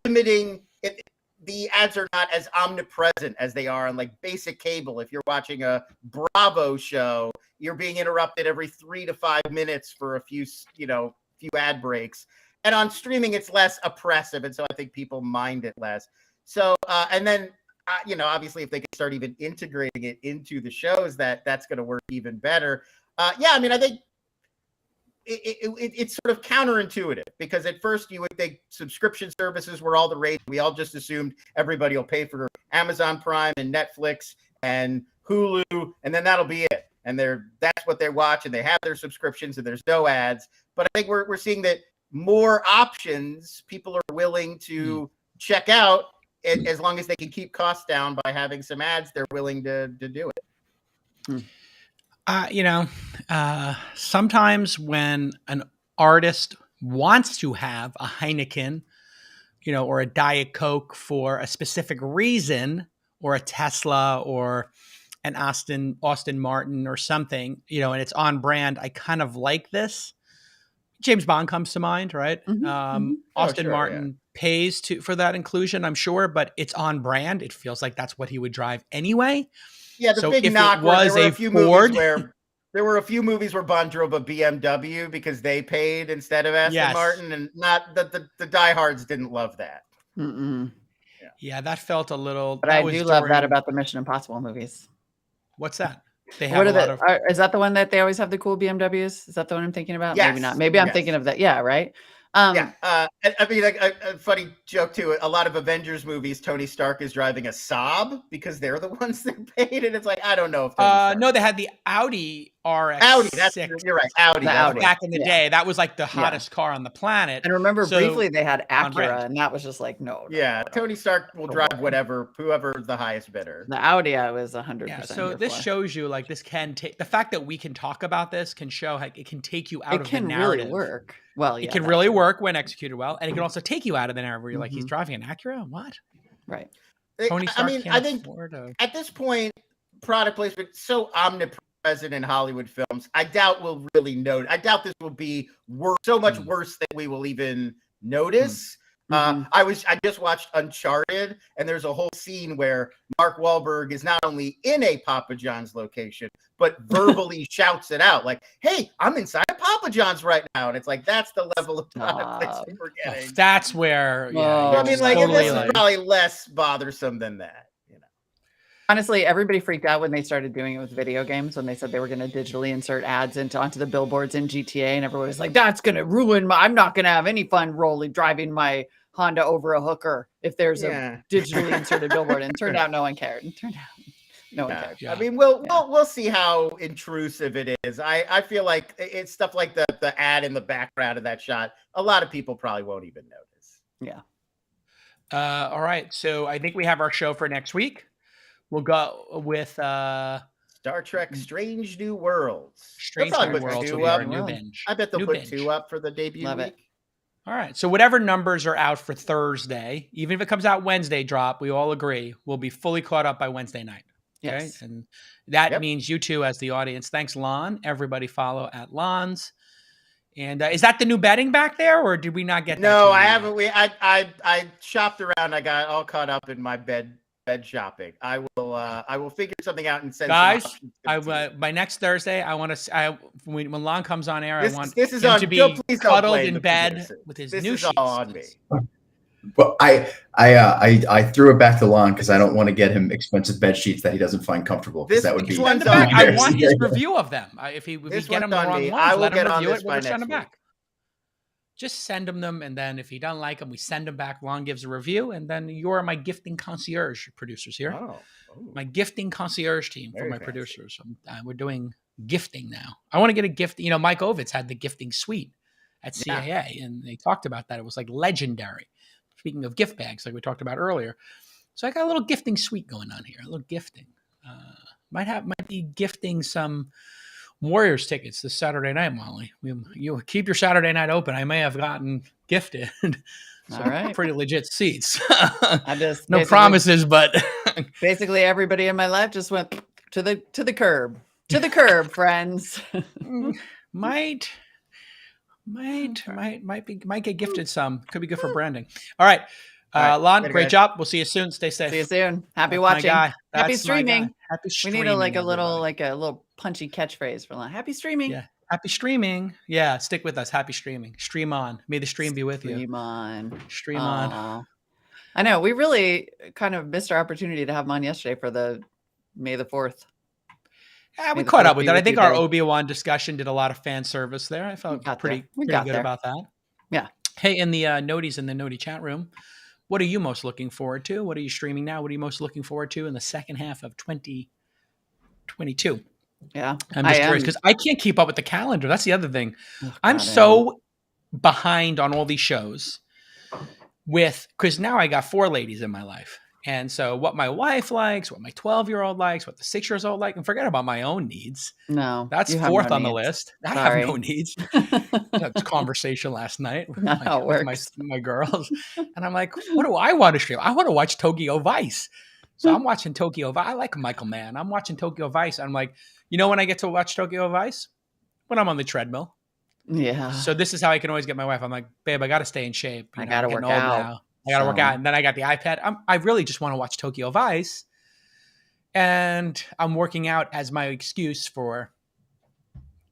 limiting it, the ads are not as omnipresent as they are on like basic cable. If you're watching a Bravo show, you're being interrupted every 3 to 5 minutes for a few ad breaks, and on streaming it's less oppressive, and so I think people mind it less. So and then obviously, if they can start even integrating it into the shows, that's going to work even better. I mean, I think it's sort of counterintuitive because at first you would think subscription services were all the rage. We all just assumed everybody will pay for Amazon Prime and Netflix and Hulu, and then that'll be it. And that's what they watch, and they have their subscriptions, and there's no ads. But I think we're seeing that more options people are willing to check out. As long as they can keep costs down by having some ads, they're willing to do it. Sometimes when an artist wants to have a Heineken, or a Diet Coke for a specific reason, or a Tesla or an Aston Martin or something, and it's on brand, I kind of like this. James Bond comes to mind, right? Aston Martin pays for that inclusion, I'm sure, but it's on brand. It feels like that's what he would drive anyway. Yeah, the big knock was there were a few movies where Bond drove a BMW because they paid instead of Aston Martin, and not the diehards didn't love that. Yeah, that felt a little. But I do love that about the Mission Impossible movies. What's that? They have is that the one that they always have the cool BMWs? Is that the one I'm thinking about? Yes. Maybe not. Maybe I'm thinking of that. Yeah, right. I mean, a funny joke too. A lot of Avengers movies, Tony Stark is driving a Saab because they're the ones that paid, and it's like I don't know if. No, they had the Audi RX. Audi, you're right. Audi. Back in the day, that was like the hottest car on the planet. And remember, briefly they had Acura, and that was just like no. Tony Stark will drive whoever the highest bidder. The Audi, I was 100%. Yeah, so this shows you like this can take the fact that we can talk about this can show how it can take you out of the narrative. It can really work. Well, it can really work when executed well, and it can also take you out of the narrative where you're like, he's driving an Acura? What? Right. Tony Stark I think at this point, product placement is so omnipresent in Hollywood films. I doubt we'll really know. I doubt this will be so much worse that we will even notice. I just watched Uncharted, and there's a whole scene where Mark Wahlberg is not only in a Papa John's location, but verbally shouts it out like, "Hey, I'm inside Papa John's right now," and it's like that's the level of product placement we're getting. That's where, I mean, like this is probably less bothersome than that. Honestly, everybody freaked out when they started doing it with video games, when they said they were going to digitally insert ads onto the billboards in GTA, and everyone was like, that's going to ruin I'm not going to have any fun driving my Honda over a hooker if there's a digitally inserted billboard. And it turned out no one cared. It turned out no one cared. I mean, we'll see how intrusive it is. I feel like it's stuff like the ad in the background of that shot. A lot of people probably won't even notice. Yeah. All right. So I think we have our show for next week. We'll go with Star Trek Strange New Worlds. Strange New Worlds will be our new binge. I bet they'll put 2 up for the debut Love week. it. All right. So whatever numbers are out for Thursday, even if it comes out Wednesday drop, we all agree we'll be fully caught up by Wednesday night. Okay. Yes. And that means you two as the audience. Thanks, Lon. Everybody follow at Lon's. And is that the new betting back there, or did we not get that? No, I haven't. I shopped around. I got all caught up in my bed shopping. I will figure something out and send guys. By next Thursday, I want to. When Lon comes on air, I want him to be cuddled in bed with his new sheets. All on me. Well, I threw it back to Lon because I don't want to get him expensive bed sheets that he doesn't find comfortable. Because that would be. I want his review of them. If we get him the wrong ones, let him review it. We'll send them back. Just send him them, and then if he doesn't like them, we send them back. Lon gives a review, and then you're my gifting concierge producers here. My gifting concierge team for my producers. We're doing gifting now. I want to get a gift. You know, Mike Ovitz had the gifting suite at CAA, and they talked about that. It was like legendary. Speaking of gift bags, like we talked about earlier. So I got a little gifting suite going on here, a little gifting. Might be gifting some Warriors tickets this Saturday night, Molly. You keep your Saturday night open. I may have gotten gifted all right, pretty legit seats. I just no promises, but basically everybody in my life just went to the curb, friends. Might get gifted some. Could be good for branding. All right. Lon, great job. We'll see you soon. Stay safe. See you soon. Happy watching. Happy streaming. Happy streaming. We need a little punchy catchphrase for Lon. Happy streaming. Yeah. Happy streaming. Yeah. Stick with us. Happy streaming. Stream on. May the stream be with you. Stream on. Stream on. I know. We really kind of missed our opportunity to have him on yesterday for the May the 4th. Yeah, we caught up with that. I think our Obi-Wan discussion did a lot of fan service there. I felt pretty good about that. Yeah. Hey, in the Noties in the Noti chat room, what are you most looking forward to? What are you streaming now? What are you most looking forward to in the second half of 2022? Yeah. I'm just curious because I can't keep up with the calendar. That's the other thing. I'm so behind on all these shows because now I got 4 ladies in my life. And so what my wife likes, what my 12-year-old likes, what the 6-year-old like, and forget about my own needs. No. That's 4th on the list. I have no needs. That's conversation last night with my girls. And I'm like, what do I want to stream? I want to watch Tokyo Vice. So I'm watching Tokyo Vice. I like Michael Mann. I'm watching Tokyo Vice. I'm like, you know when I get to watch Tokyo Vice? When I'm on the treadmill. Yeah. So this is how I can always get my wife. I'm like, babe, I got to stay in shape. I got to work out. Now. I got to work out. And then I got the iPad. I really just want to watch Tokyo Vice. And I'm working out as my excuse for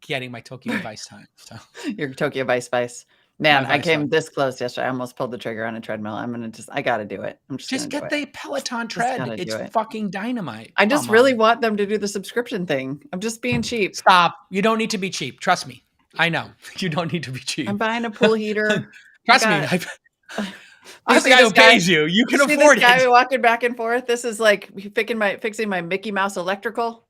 getting my Tokyo Vice time. So your Tokyo Vice. Man, I came this close yesterday. I almost pulled the trigger on a treadmill. I got to do it. I'm just get the Peloton tread. It's fucking dynamite. I just really want them to do the subscription thing. I'm just being cheap. Stop. You don't need to be cheap. Trust me. I know. You don't need to be cheap. I'm buying a pool heater. Trust me. I'm the guy who pays you. You can afford it. This guy walking back and forth. This is like fixing my Mickey Mouse electrical.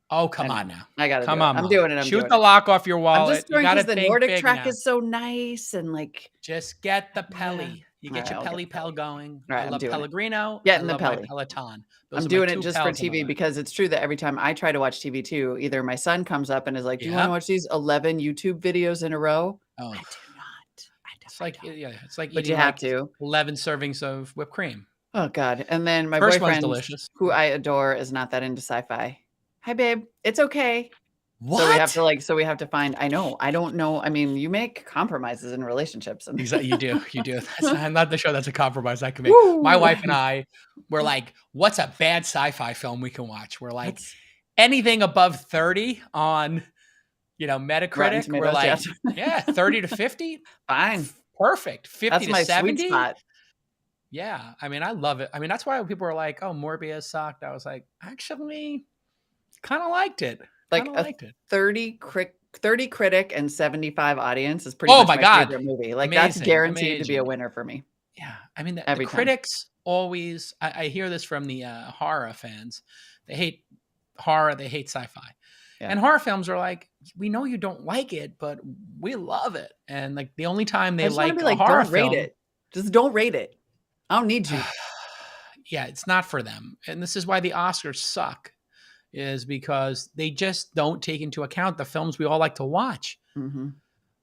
Oh, come on now. I got to do it. I'm doing it. Shoot the lock off your wallet. I'm just doing because the Nordic track is so nice and like. Just get the Pelly. You get your Pelly Pel going. Right, I love Pellegrino. Getting the Pelly. Peloton. I'm doing it just for TV because it's true that every time I try to watch TV too, either my son comes up and is like, do you want to watch these 11 YouTube videos in a row? Oh. I do not. It's like but you have to 11 servings of whipped cream. Oh God! And then my boyfriend, who I adore, is not that into sci-fi. Hi, babe. It's okay. What? So we have to find. I know. I don't know. I mean, you make compromises in relationships. Exactly. You do. That's not the show. That's a compromise I can make. Woo! My wife and I were like, "What's a bad sci-fi film we can watch?" We're like, anything above 30 on. Metacritic, we're like, 30 to 50. Fine. Perfect. 50 That's to my 70. Sweet spot. Yeah. I mean, I love it. I mean, that's why people are like, oh, Morbius sucked. I was like, actually, kind of liked it. Like a 30 critic and 75 audience is pretty much my favorite movie. Like amazing, that's guaranteed to be a winner for me. Yeah, I mean, the Every time. critics always. I hear this from the horror fans. They hate horror. They hate sci-fi. Yeah. And horror films are like, we know you don't like it, but we love it. And like the only time I they just want like to a be like, horror don't rate film, it. Just don't rate it. I don't need you. yeah, it's not for them. And this is why the Oscars suck, is because they just don't take into account the films we all like to watch. Mm-hmm.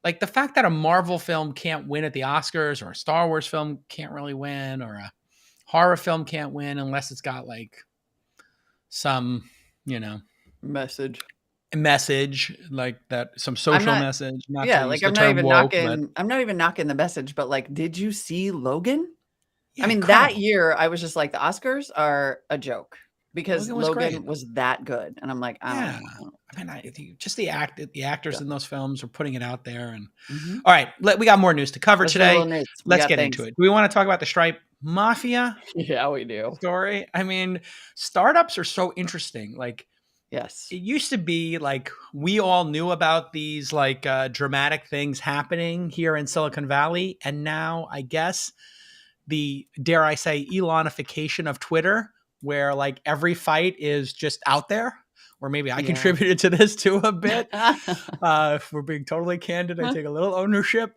Like the fact that a Marvel film can't win at the Oscars, or a Star Wars film can't really win, or a horror film can't win unless it's got like some, Message like that, some social message. Not yeah, to use like the I'm not term even woke, knocking. but I'm not even knocking the message, but like, did you see Logan? yeah, I mean, incredible. that year I was just like, the Oscars are a joke because Logan was that good, and I'm like, I don't know. I mean, just the actors in those films are putting it out there. And Mm-hmm. all right, we got more news to cover Let's do a today. little news. Let's get into it. Do we want to talk about the Stripe Mafia Yeah, we do. story? I mean, startups are so interesting. Like, Yes. it used to be like we all knew about these like dramatic things happening here in Silicon Valley. And now I guess the, dare I say, Elonification of Twitter, where like every fight is just out there, or maybe I contributed to this too a bit. If we're being totally candid, I take a little ownership.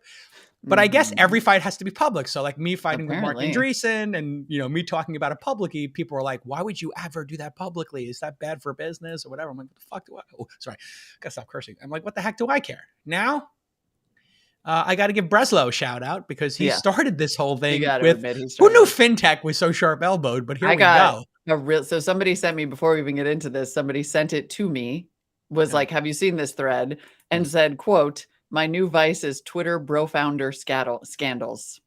But I guess every fight has to be public. So like me fighting with Mark Andreessen and, me talking about it publicly, people are like, why would you ever do that publicly? Is that bad for business or whatever? I'm like, what the fuck do I, oh, sorry, gotta stop cursing. I'm like, what the heck do I care? Now, I got to give Breslow a shout out because he started this whole thing with, who knew fintech was so sharp elbowed, but here we go. So somebody sent me, before we even get into this, somebody sent it to me, was like, have you seen this thread? And said, quote, my new vice is Twitter bro founder scandals.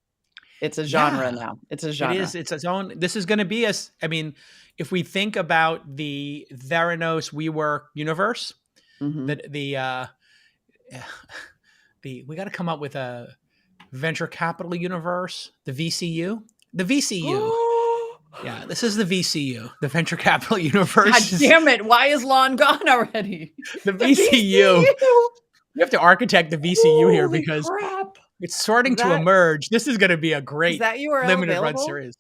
It's a genre now. It's a genre. It is. It's its own. This is going to be I mean, if we think about the Theranos WeWork universe, we got to come up with a venture capital universe, the VCU. The VCU. Yeah, this is the VCU, the venture capital universe. God damn it. Why is Lon gone already? The VCU. You have to architect the VCU here because it's starting to emerge. This is going to be a great limited run series.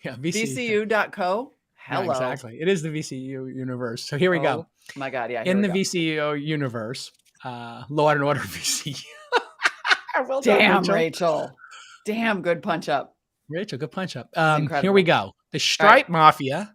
Yeah, VCU.co. Hello. Yeah, exactly. It is the VCU universe. So here we go. My God, yeah. In the VCU universe, Law and Order VCU. Well done, Rachel. Damn, good punch up. Rachel, good punch up. Here we go. The Stripe Mafia.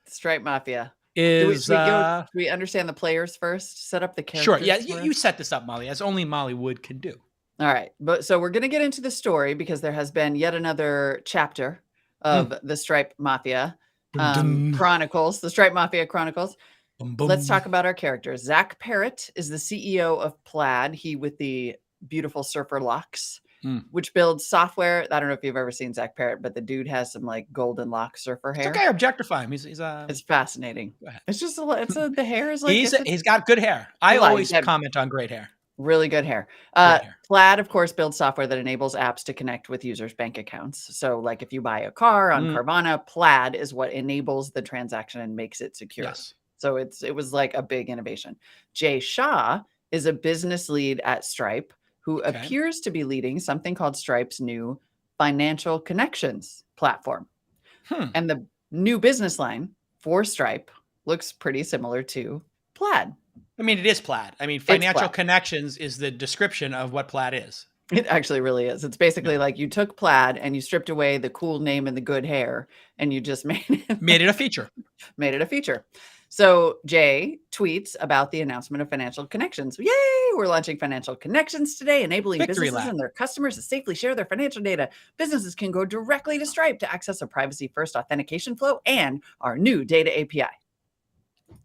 Stripe Mafia. Is do we understand the players first? Set up the characters. Sure. Yeah, you set this up, Molly, as only Molly Wood can do. All right. But so we're going to get into the story because there has been yet another chapter of the Stripe Mafia Chronicles, the Stripe Mafia Chronicles. Let's talk about our characters. Zach Parrott is the CEO of Plaid. He with the beautiful surfer locks, which builds software. I don't know if you've ever seen Zach Parrott, but the dude has some like golden lock surfer hair. It's okay, objectify him. It's fascinating. It's just the hair is like he's got good hair. I always comment on great hair. Really good hair. Plaid, of course, builds software that enables apps to connect with users' bank accounts. So like if you buy a car on Carvana, Plaid is what enables the transaction and makes it secure. Yes. So it was like a big innovation. Jay Shah is a business lead at Stripe who appears to be leading something called Stripe's new financial connections platform. And the new business line for Stripe looks pretty similar to Plaid. I mean, it is Plaid. I mean, financial connections is the description of what Plaid is. It actually really is. It's basically like you took Plaid and you stripped away the cool name and the good hair and you just made it a feature. Made it a feature. So Jay tweets about the announcement of Financial Connections. Yay! We're launching Financial Connections today, enabling businesses and their customers to safely share their financial data. Businesses can go directly to Stripe to access a privacy-first authentication flow and our new data API.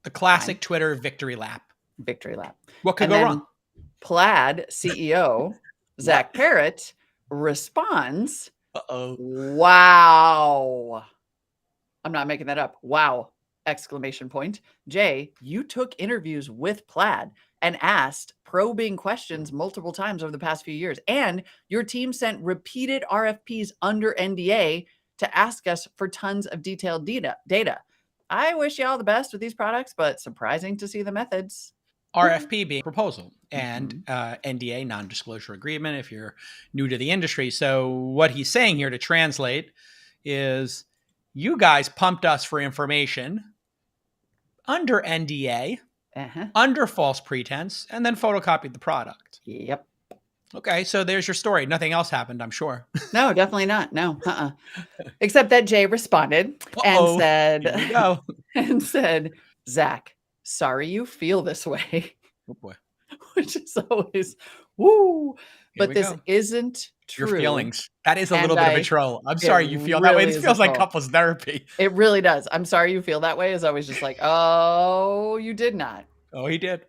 The classic Twitter victory lap. Victory lap. What could go wrong? Plaid CEO Zach Parrott responds, wow. I'm not making that up. Wow. Exclamation point. Jay, you took interviews with Plaid and asked probing questions multiple times over the past few years. And your team sent repeated RFPs under NDA to ask us for tons of detailed data. I wish you all the best with these products, but surprising to see the methods. RFP being proposal, and NDA, non-disclosure agreement, if you're new to the industry. So what he's saying here to translate is you guys pumped us for information under NDA, under false pretense, and then photocopied the product. Yep. Okay, so there's your story. Nothing else happened, I'm sure. No, definitely not. No, except that Jay responded and said, Zach, sorry you feel this way. Oh boy. Which is always, woo. But this isn't true. Your feelings. That is a little bit of a troll. I'm sorry you feel that way. It feels like couples therapy. It really does. I'm sorry you feel that way is always just like, oh, you did not. Oh, he did.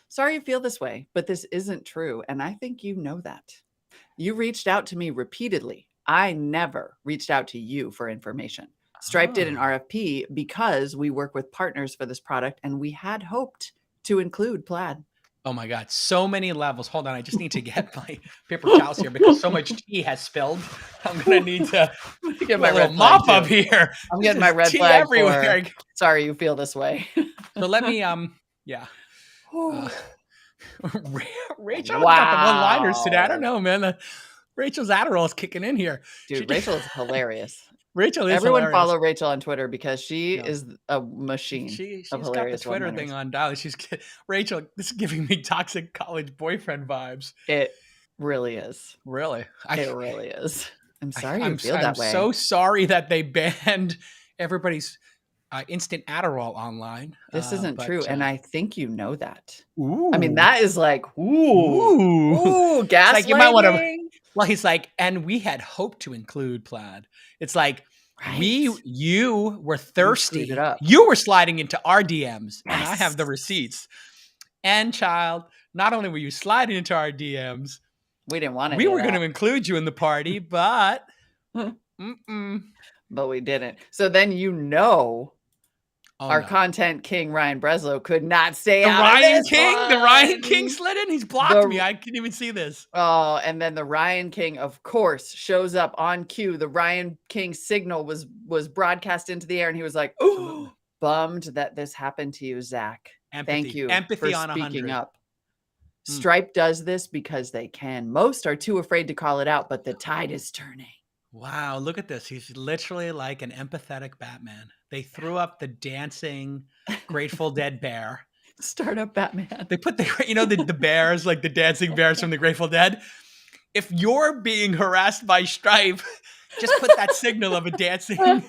Sorry you feel this way, but this isn't true. And I think you know that. You reached out to me repeatedly. I never reached out to you for information. Stripe did an RFP because we work with partners for this product and we had hoped to include Plaid. Oh my God, so many levels. Hold on, I just need to get my paper towels here because so much tea has spilled. I'm going to need to get my red mop up here. I'm getting my red flag everywhere. Sorry you feel this way. So let me, Rachel got the one-liners today. I don't know, man. Rachel's Adderall is kicking in here. Dude, Rachel is hilarious. Rachel is Everyone hilarious. follow Rachel on Twitter because she is a machine. She's of got the Twitter thing on dial. Rachel, this is giving me toxic college boyfriend vibes. It really is. Really? It really is. I'm sorry you feel that way. I'm so sorry that they banned everybody's instant Adderall online. This isn't true, and I think you know that. Ooh. I mean, that is like, ooh, gaslighting. Like you might want to. Well, he's like, and we had hoped to include Plaid. It's like you were thirsty. You were sliding into our DMs, and I have the receipts. And child, not only were you sliding into our DMs, we didn't want to. We were going to include you in the party, but but we didn't. So then our content king Ryan Breslow could not stay out. The Ryan King slid in. He's blocked me. I couldn't even see this. Oh, and then the Ryan King, of course, shows up on cue. The Ryan King signal was broadcast into the air, and he was like, "Oh, bummed that this happened to you, Zach. Thank you for speaking up." Stripe does this because they can. Most are too afraid to call it out, but the tide is turning. Wow, look at this. He's literally like an empathetic Batman. They threw up the dancing Grateful Dead bear. Startup Batman. They put the bears, like the dancing bears from the Grateful Dead. If you're being harassed by Stripe, just put that signal of a dancing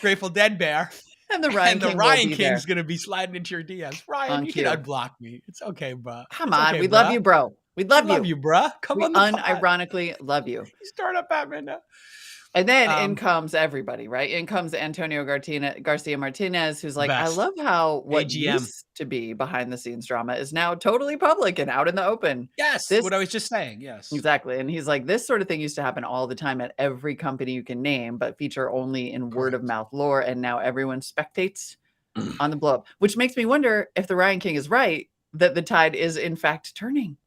Grateful Dead bear. And the Ryan King's going to be sliding into your DMs. Ryan, you can unblock me. It's okay, bro. Come on. We love you, bro. We love you, bro. Come on. Unironically love you. Startup Batman now. And then in comes everybody, right? In comes Antonio Garcia Martinez, who's like, I love how what used to be behind the scenes drama is now totally public and out in the open. Yes, what I was just saying. Yes, exactly. And he's like, this sort of thing used to happen all the time at every company you can name, but feature only in word of mouth lore. And now everyone spectates on the blow up, which makes me wonder if the Ryan King is right, that the tide is in fact turning.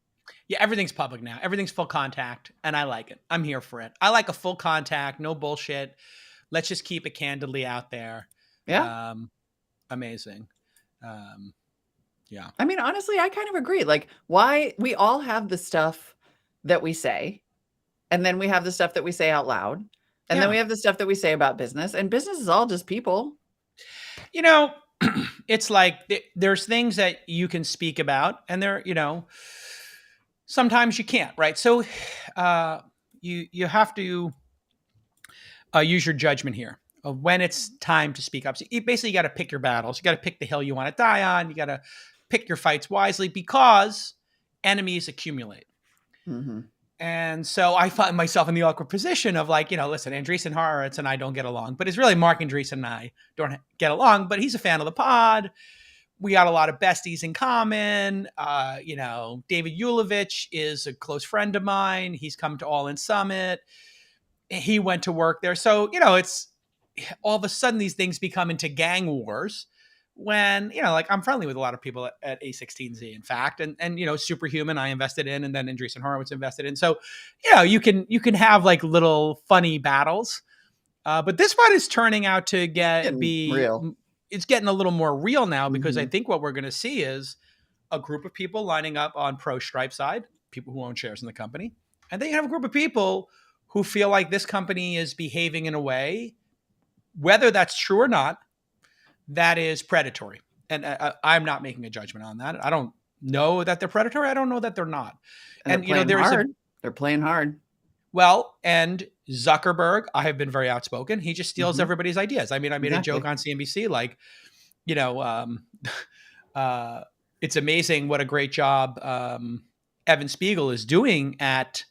Yeah, everything's public now. Everything's full contact, and I like it. I'm here for it. I like a full contact, no bullshit. Let's just keep it candidly out there. Yeah. Amazing. Yeah. I mean, honestly, I kind of agree. Like, why we all have the stuff that we say, and then we have the stuff that we say out loud, and then we have the stuff that we say about business, and business is all just people. It's like there's things that you can speak about, and sometimes you can't, right? So you have to use your judgment here of when it's time to speak up. So you basically got to pick your battles. You got to pick the hill you want to die on. You got to pick your fights wisely because enemies accumulate. Mm-hmm. And so I find myself in the awkward position of like, listen, Andreessen Horowitz and I don't get along, but it's really Mark Andreessen and I don't get along, but he's a fan of the pod. We got a lot of besties in common. David Yulovich is a close friend of mine. He's come to All In Summit. He went to work there. So, it's all of a sudden these things become into gang wars when, I'm friendly with a lot of people at A16Z, in fact, and Superhuman I invested in, and then Andreessen Horowitz invested in. So, you can have like little funny battles. But this one is turning out to be real. It's getting a little more real now because I think what we're going to see is a group of people lining up on pro Stripe side, people who own shares in the company. And then you have a group of people who feel like this company is behaving in a way, whether that's true or not, that is predatory. And I'm not making a judgment on that. I don't know that they're predatory. I don't know that they're not. And you know, they're playing hard. Well, and Zuckerberg, I have been very outspoken. He just steals everybody's ideas. I mean, I made a joke on CNBC, like, you know, it's amazing what a great job Evan Spiegel is doing at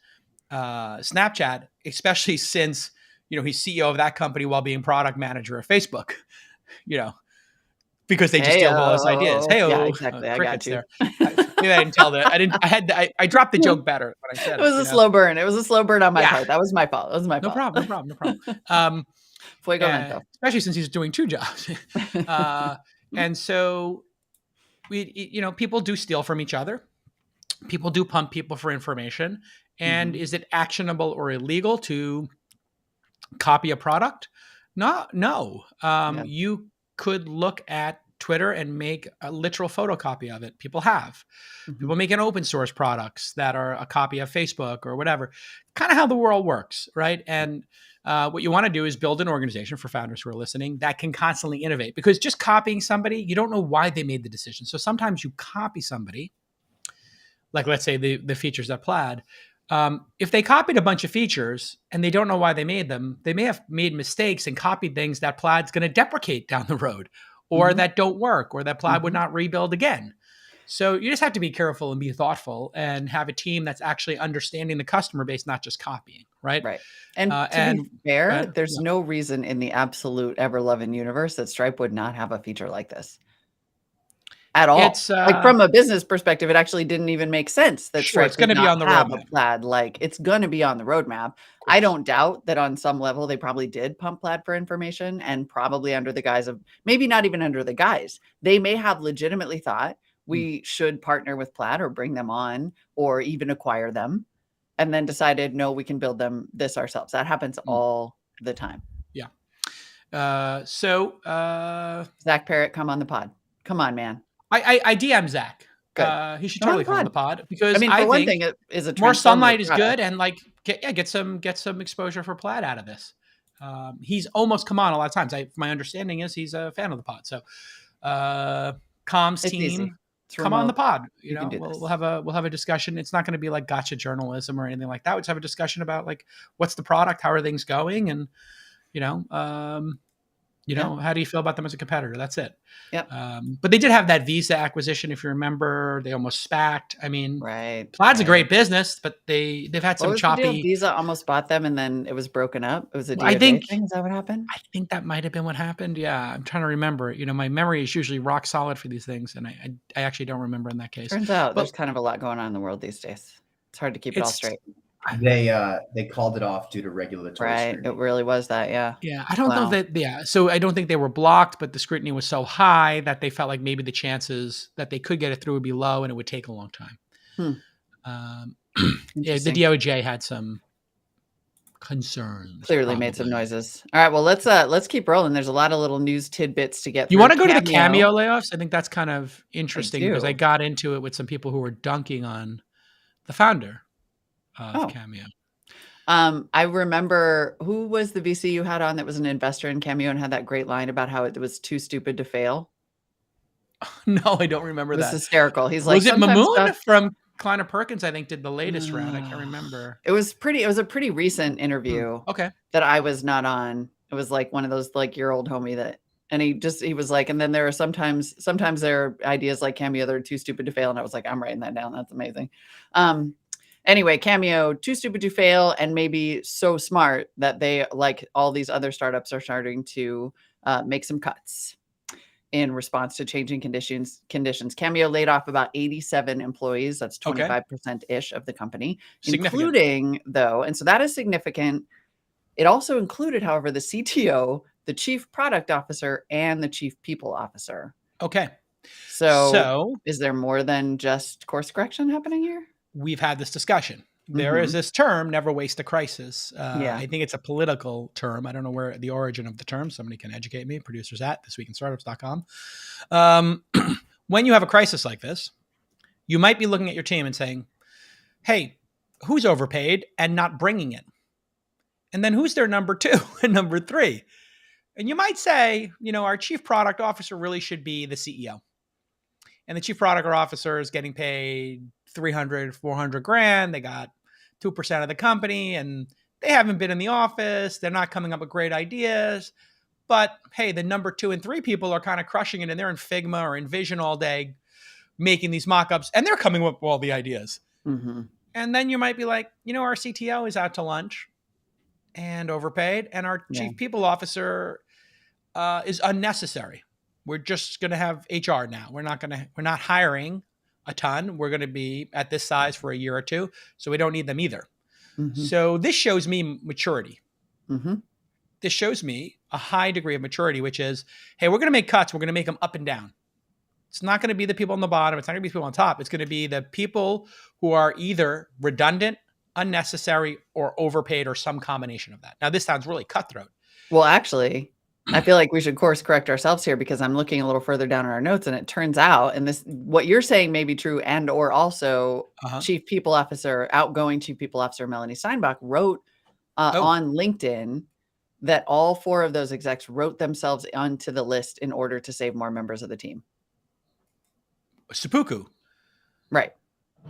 Snapchat, especially since, you know, he's CEO of that company while being product manager of Facebook, you know, because they just steal all his ideas. Hey, yeah, exactly. I got you. Maybe I didn't tell that. I dropped the joke better when I said it. It was a slow burn. It was a slow burn on my part. That was my fault. No problem. Fuego lento. Especially since he's doing 2 jobs. And so you know, people do steal from each other. People do pump people for information. And is it actionable or illegal to copy a product? No. You could look at Twitter and make a literal photocopy of it. People have. People making open source products that are a copy of Facebook or whatever. Kind of how the world works, right? And what you want to do is build an organization, for founders who are listening, that can constantly innovate. Because just copying somebody, you don't know why they made the decision. So sometimes you copy somebody, like let's say the features at Plaid. If they copied a bunch of features and they don't know why they made them, they may have made mistakes and copied things that Plaid's going to deprecate down the road, or that don't work, or that Plaid would not rebuild again. So you just have to be careful and be thoughtful and have a team that's actually understanding the customer base, not just copying, right? Right. And to be fair, there's no reason in the absolute ever-loving universe that Stripe would not have a feature like this. At all. It's like from a business perspective, it actually didn't even make sense that Stripe it's going to be on the roadmap. Plaid, like it's going to be on the roadmap. I don't doubt that on some level they probably did pump Plaid for information, and probably under the guise of, maybe not even under the guise. They may have legitimately thought we should partner with Plaid or bring them on or even acquire them, and then decided, no, we can build them this ourselves. That happens all the time. Yeah. Zach Parrott, come on the pod. Come on, man. I DM Zach. He should totally come on the pod, because I mean, for one thing, it is a more sunlight is good, and like get some exposure for Plaid out of this. He's almost come on a lot of times. My understanding is he's a fan of the pod. So, comms team, come on the pod. You know, we'll have a discussion. It's not going to be like gotcha journalism or anything like that. We'll just have a discussion about like what's the product, how are things going, and you know, how do you feel about them as a competitor? That's it. Yep. But they did have that Visa acquisition, if you remember. They almost SPAC'd. I mean, Plaid's a great business, but they've had some choppy. Visa almost bought them, and then it was broken up. It was a DOJ thing. Is that what happened? I think that might have been what happened. Yeah, I'm trying to remember. You know, my memory is usually rock solid for these things, and I actually don't remember in that case. Turns out there's kind of a lot going on in the world these days. It's hard to keep it all straight. They called it off due to regulatory scrutiny. It really was that, yeah. I don't know that. So I don't think they were blocked, but the scrutiny was so high that they felt like maybe the chances that they could get it through would be low, and it would take a long time. The DOJ had some concerns. Clearly made some noises. All right, well, let's keep rolling. There's a lot of little news tidbits to get through. You want to go to the Cameo layoffs? I think that's kind of interesting because I got into it with some people who were dunking on the founder of Cameo. I remember, who was the VC you had on that was an investor in Cameo and had that great line about how it was too stupid to fail? No, I don't remember that. It was hysterical. He's like, was it Mamoon from Kleiner Perkins? I think did the latest round. I can't remember. It was a pretty recent interview. That I was not on. It was like one of those, like your old homie that, and he was like, and then there are sometimes there are ideas like Cameo that are too stupid to fail. And I was like, I'm writing that down. That's amazing. Anyway, Cameo, too stupid to fail, and maybe so smart that they, like all these other startups, are starting to make some cuts in response to changing conditions. Cameo laid off about 87 employees. That's 25%-ish of the company, including, though, and so that is significant. It also included, however, the CTO, the chief product officer, and the chief people officer. Okay. So is there more than just course correction happening here? We've had this discussion. There is this term, never waste a crisis. I think it's a political term. I don't know where the origin of the term. Somebody can educate me. Producers at thisweekinstartups.com. When you have a crisis like this, you might be looking at your team and saying, hey, who's overpaid and not bringing it? And then who's their number 2 and number 3? And you might say, our chief product officer really should be the CEO. And the chief product officer is getting paid 300, 400 grand. They got 2% of the company and they haven't been in the office. They're not coming up with great ideas. But hey, the number 2 and 3 people are kind of crushing it and they're in Figma or InVision all day making these mock-ups and they're coming up with all the ideas. Mm-hmm. And then you might be like, our CTO is out to lunch and overpaid and our chief people officer is unnecessary. We're just going to have HR now. We're not hiring a ton. We're going to be at this size for a year or 2. So we don't need them either. Mm-hmm. So this shows me maturity. Mm-hmm. This shows me a high degree of maturity, which is, hey, we're going to make cuts. We're going to make them up and down. It's not going to be the people on the bottom. It's not going to be people on top. It's going to be the people who are either redundant, unnecessary, or overpaid, or some combination of that. Now, this sounds really cutthroat. Well, actually, I feel like we should course correct ourselves here because I'm looking a little further down in our notes and it turns out, and this, what you're saying may be true and or also outgoing Chief People Officer Melanie Steinbach wrote on LinkedIn that all 4 of those execs wrote themselves onto the list in order to save more members of the team. Seppuku. Right.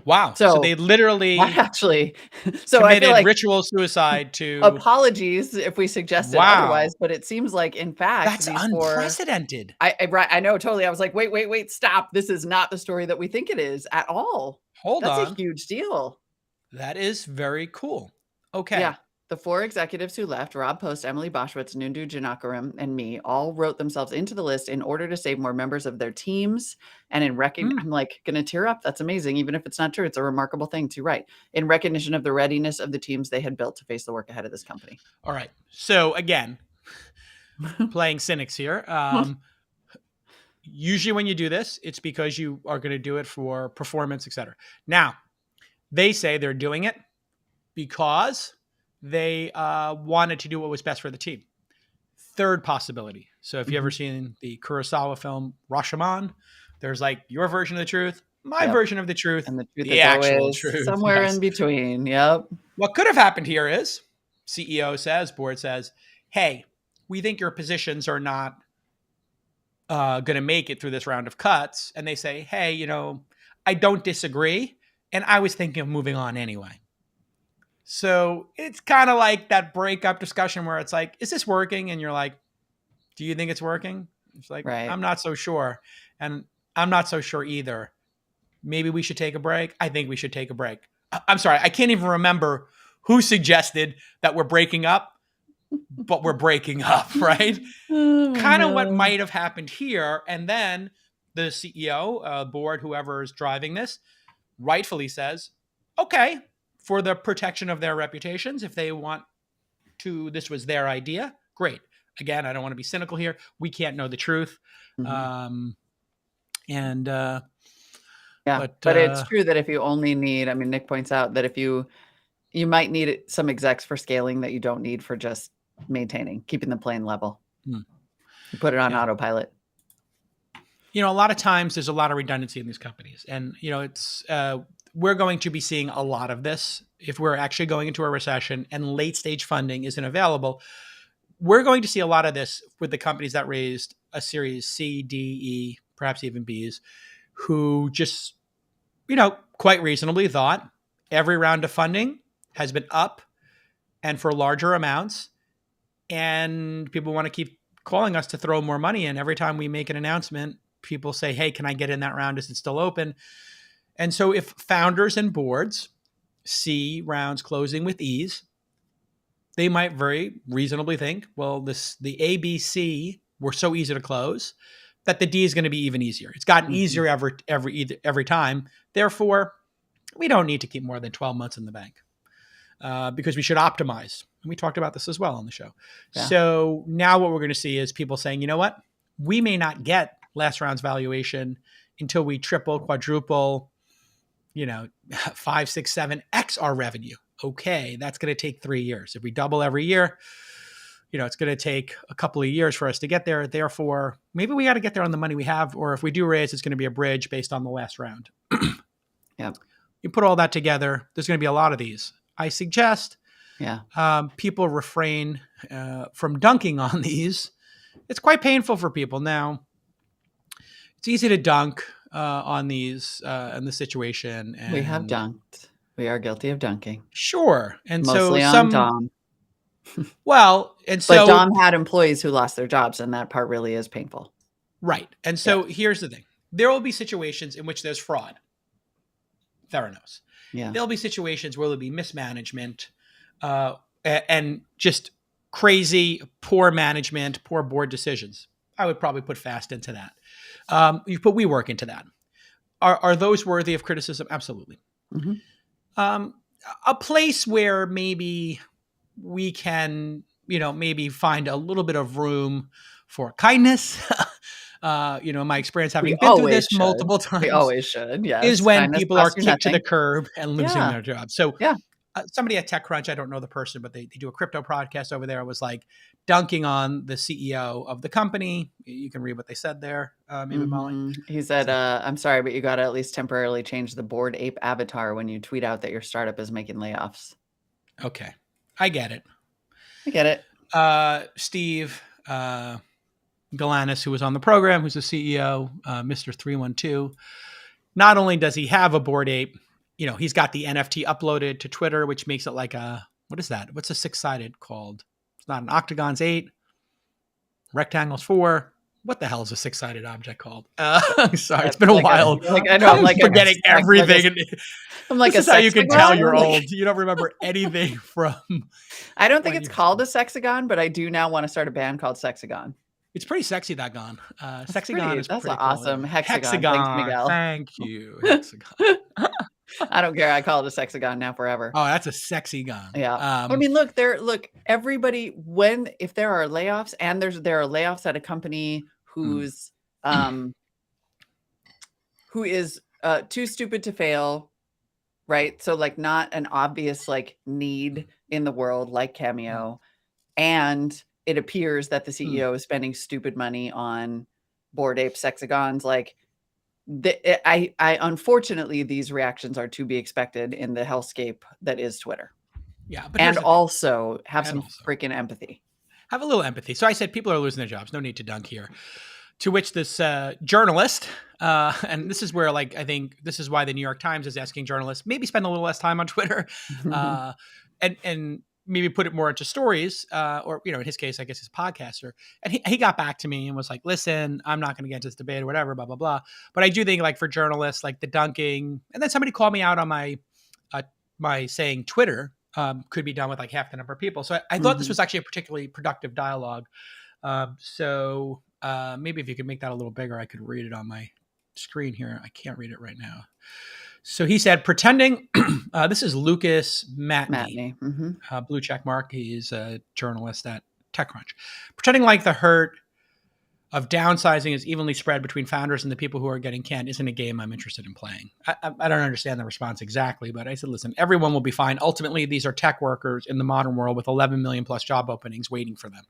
Wow. So they literally committed I feel like ritual suicide to apologies if we suggested otherwise, but it seems like in fact that's unprecedented. I know totally. I was like, wait, stop. This is not the story that we think it is at all. That's a huge deal. That is very cool. Okay. Yeah. The 4 executives who left, Rob Post, Emily Boschwitz, Nundu Janakaram, and me, all wrote themselves into the list in order to save more members of their teams. And in I'm like, going to tear up. That's amazing. Even if it's not true, it's a remarkable thing to write. In recognition of the readiness of the teams they had built to face the work ahead of this company. All right. So again, playing cynics here. Usually when you do this, it's because you are going to do it for performance, et cetera. Now, they say they're doing it because they wanted to do what was best for the team. Third possibility. So if you ever seen the Kurosawa film Rashomon, there's like your version of the truth, my version of the truth, and the truth the actual truth. Somewhere in between. Yep. What could have happened here is CEO says, board says, hey, we think your positions are not going to make it through this round of cuts. And they say, hey, I don't disagree. And I was thinking of moving on anyway. So it's kind of like that breakup discussion where it's like, is this working? And you're like, do you think it's working? It's like, I'm not so sure. And I'm not so sure either. Maybe we should take a break. I think we should take a break. I'm sorry. I can't even remember who suggested that we're breaking up, but we're breaking up, right? Kind of what might have happened here. And then the CEO, board, whoever is driving this, rightfully says, okay, for the protection of their reputations, if they want to, this was their idea, great. Again, I don't want to be cynical here. We can't know the truth. But it's true that if you only need, Nick points out that if you might need some execs for scaling that you don't need for just maintaining, keeping the plane level. You put it on autopilot. A lot of times there's a lot of redundancy in these companies. And, it's, we're going to be seeing a lot of this if we're actually going into a recession and late stage funding isn't available. We're going to see a lot of this with the companies that raised a series C, D, E, perhaps even Bs, who just, quite reasonably thought every round of funding has been up and for larger amounts. And people want to keep calling us to throw more money in. Every time we make an announcement, people say, hey, can I get in that round? Is it still open? And so if founders and boards see rounds closing with ease, they might very reasonably think, well, the ABC were so easy to close that the D is going to be even easier. It's gotten easier every time. Therefore, we don't need to keep more than 12 months in the bank because we should optimize. And we talked about this as well on the show. Yeah. So now what we're going to see is people saying, you know what? We may not get last round's valuation until we triple, quadruple, 5, 6, 7x our revenue. Okay, that's going to take 3 years. If we double every year, it's going to take a couple of years for us to get there. Therefore, maybe we got to get there on the money we have, or if we do raise, it's going to be a bridge based on the last round. Yep. You put all that together, there's going to be a lot of these. I suggest people refrain from dunking on these. It's quite painful for people. Now, it's easy to dunk on these in the situation. And we have dunked. We are guilty of dunking. Sure. And mostly so on Dom. Well, and so. But Dom had employees who lost their jobs, and that part really is painful. Right. And so here's the thing. There will be situations in which there's fraud. Theranos. Yeah. There'll be situations where there'll be mismanagement and just crazy, poor management, poor board decisions. I would probably put Fast into that. You put WeWork into that. Are those worthy of criticism? Absolutely. Mm-hmm. A place where maybe we can, maybe find a little bit of room for kindness. My experience having been through this multiple times. We always should, yes. Is when people are kicked to the curb and losing their job. So somebody at TechCrunch, I don't know the person, but they do a crypto podcast over there, was like dunking on the CEO of the company. You can read what they said there, maybe Molly. He said, I'm sorry, but you got to at least temporarily change the Bored Ape avatar when you tweet out that your startup is making layoffs. Okay. I get it. Steve Calacanis, who was on the program, who's the CEO, Mr. 312. Not only does he have a Bored Ape, he's got the NFT uploaded to Twitter, which makes it like what is that? What's a 6-sided called? It's not an octagon's 8, rectangle's 4. What the hell is a 6-sided object called? Sorry, it's been a while. I'm forgetting everything. This is how you can tell you're old. You don't remember anything from. I don't think it's called a sexagon, but I do now want to start a band called Sexagon. It's pretty sexy, that gon. Sexagon is that's pretty awesome. Cool. Hexagon. Thanks, Miguel. Thank you. Hexagon. I don't care. I call it a sexagon now forever. Oh, that's a sexy gun. Yeah. I mean, look, everybody, if there are layoffs and there are layoffs at a company who's who is too stupid to fail, right? So like not an obvious need in the world like Cameo, and it appears that the CEO is spending stupid money on Bored Ape Sexagons. I unfortunately, these reactions are to be expected in the hellscape that is Twitter. Yeah. But and also have some freaking empathy. Have a little empathy. So I said people are losing their jobs. No need to dunk here. To which this journalist, and this is where I think this is why the New York Times is asking journalists maybe spend a little less time on Twitter and maybe put it more into stories, or, in his case, I guess his podcaster. And he got back to me and was like, listen, I'm not going to get into this debate or whatever, blah, blah, blah. But I do think for journalists, the dunking, and then somebody called me out on my saying Twitter could be done with half the number of people. So I thought this was actually a particularly productive dialogue. So maybe if you could make that a little bigger, I could read it on my screen here. I can't read it right now. So he said, pretending, this is Lucas Matney. Blue check mark. He's a journalist at TechCrunch. Pretending like the hurt of downsizing is evenly spread between founders and the people who are getting canned isn't a game I'm interested in playing. I don't understand the response exactly, but I said, listen, everyone will be fine. Ultimately, these are tech workers in the modern world with 11 million plus job openings waiting for them,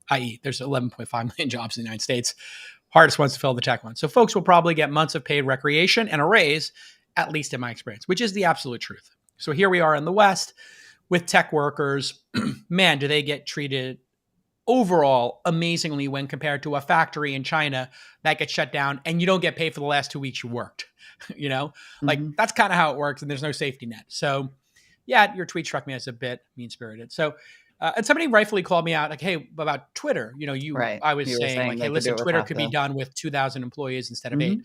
i.e. there's 11.5 million jobs in the United States. Hardest ones to fill the tech ones. So folks will probably get months of paid recreation and a raise, at least in my experience, which is the absolute truth. So here we are in the West with tech workers. Man, do they get treated overall amazingly when compared to a factory in China that gets shut down and you don't get paid for the last 2 weeks you worked. That's kind of how it works, and there's no safety net. So yeah, your tweet struck me as a bit mean-spirited. So and somebody rightfully called me out hey, about Twitter, I was saying hey, listen, Twitter could be done with 2,000 employees instead of 8.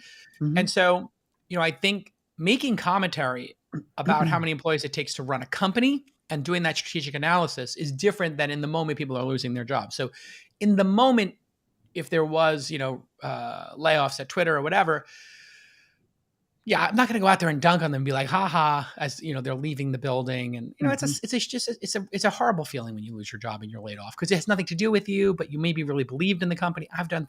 And so, I think making commentary about how many employees it takes to run a company and doing that strategic analysis is different than in the moment people are losing their jobs. So in the moment, if there was, layoffs at Twitter or whatever, I'm not going to go out there and dunk on them and be like, ha, as they're leaving the building. And, it's a horrible feeling when you lose your job and you're laid off because it has nothing to do with you, but you maybe really believed in the company. I've done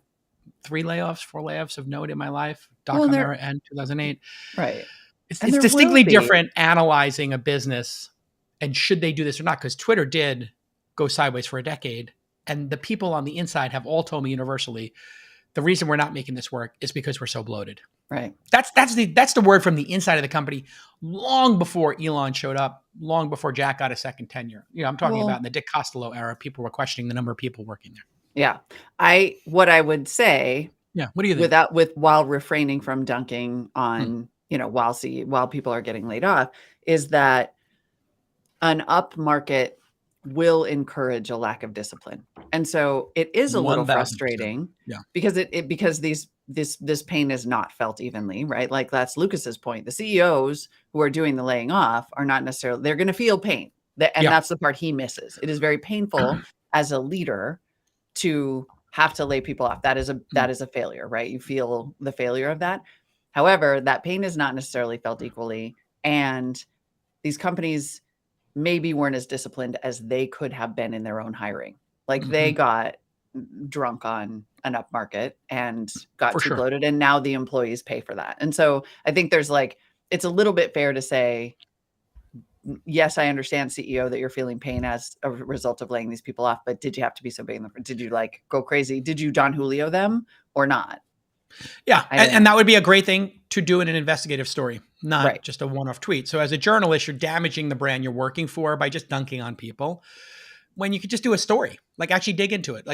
4 layoffs of note in my life, .com and 2008. Right. It's distinctly different analyzing a business and should they do this or not, because Twitter did go sideways for a decade. And the people on the inside have all told me universally the reason we're not making this work is because we're so bloated. Right. That's the word from the inside of the company, long before Elon showed up, long before Jack got a second tenure. I'm talking about in the Dick Costolo era, people were questioning the number of people working there. Yeah. What I would say, what do you think? While refraining from dunking on, while people are getting laid off, is that an up market will encourage a lack of discipline. And so it is a little 1000%. frustrating because this pain is not felt evenly, right? Like that's Lucas's point. The CEOs who are doing the laying off are not necessarily, they're going to feel pain. That's the part he misses. It is very painful as a leader to have to lay people off. That is a failure, right? You feel the failure of that. However, that pain is not necessarily felt equally. And these companies maybe weren't as disciplined as they could have been in their own hiring. Like they got drunk on an up market and got too bloated, and now the employees pay for that. And so I think there's it's a little bit fair to say, yes, I understand, CEO, that you're feeling pain as a result of laying these people off, but did you have to be so big? Did you go crazy? Did you Don Julio them or not? Yeah. And that would be a great thing to do in an investigative story, not just a one-off tweet. So as a journalist, you're damaging the brand you're working for by just dunking on people when you could just do a story, actually dig into it.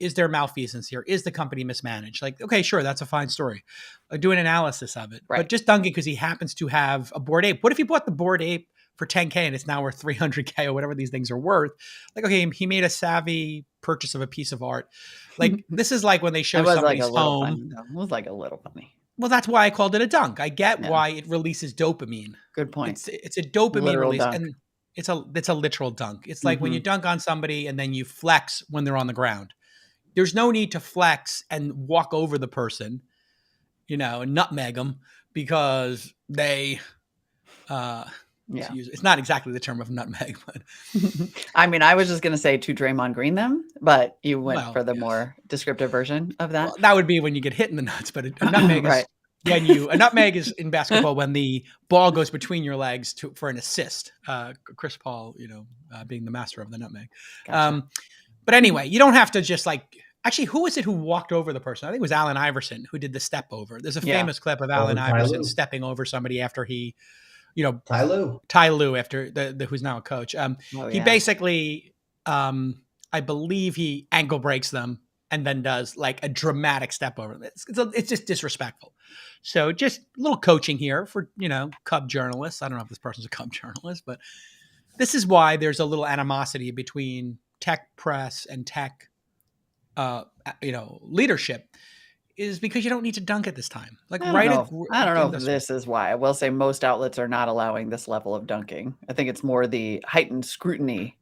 Is there malfeasance here? Is the company mismanaged? Okay, sure, that's a fine story. Do an analysis of it. But just dunking because he happens to have a Bored Ape. What if he bought the Bored Ape for $10K and it's now worth $300K or whatever these things are worth? Okay, he made a savvy purchase of a piece of art. This is like when they show somebody's home. Funny, it was a little funny. Well, that's why I called it a dunk. I get why it releases dopamine. Good point. It's a dopamine literal release, dunk. and it's a literal dunk. It's like when you dunk on somebody and then you flex when they're on the ground. There's no need to flex and walk over the person, and nutmeg them because they. It's not exactly the term of nutmeg, but I mean, I was just going to say to Draymond Green them, but you went for the more descriptive version of that. Well, that would be when you get hit in the nuts, but a nutmeg is a nutmeg is in basketball when the ball goes between your legs for an assist. Chris Paul, being the master of the nutmeg. Gotcha. But anyway, you don't have to just actually, who was it who walked over the person? I think it was Allen Iverson who did the step over. There's a famous clip of Allen Iverson stepping over somebody after he, Ty Lue, after the who's now a coach. He basically, I believe he ankle breaks them and then does a dramatic step over. It's just disrespectful. So just a little coaching here for, Cub journalists. I don't know if this person's a Cub journalist, but this is why there's a little animosity between tech press and tech, leadership, is because you don't need to dunk at this time. I don't know if this is why. I will say most outlets are not allowing this level of dunking. I think it's more the heightened scrutiny,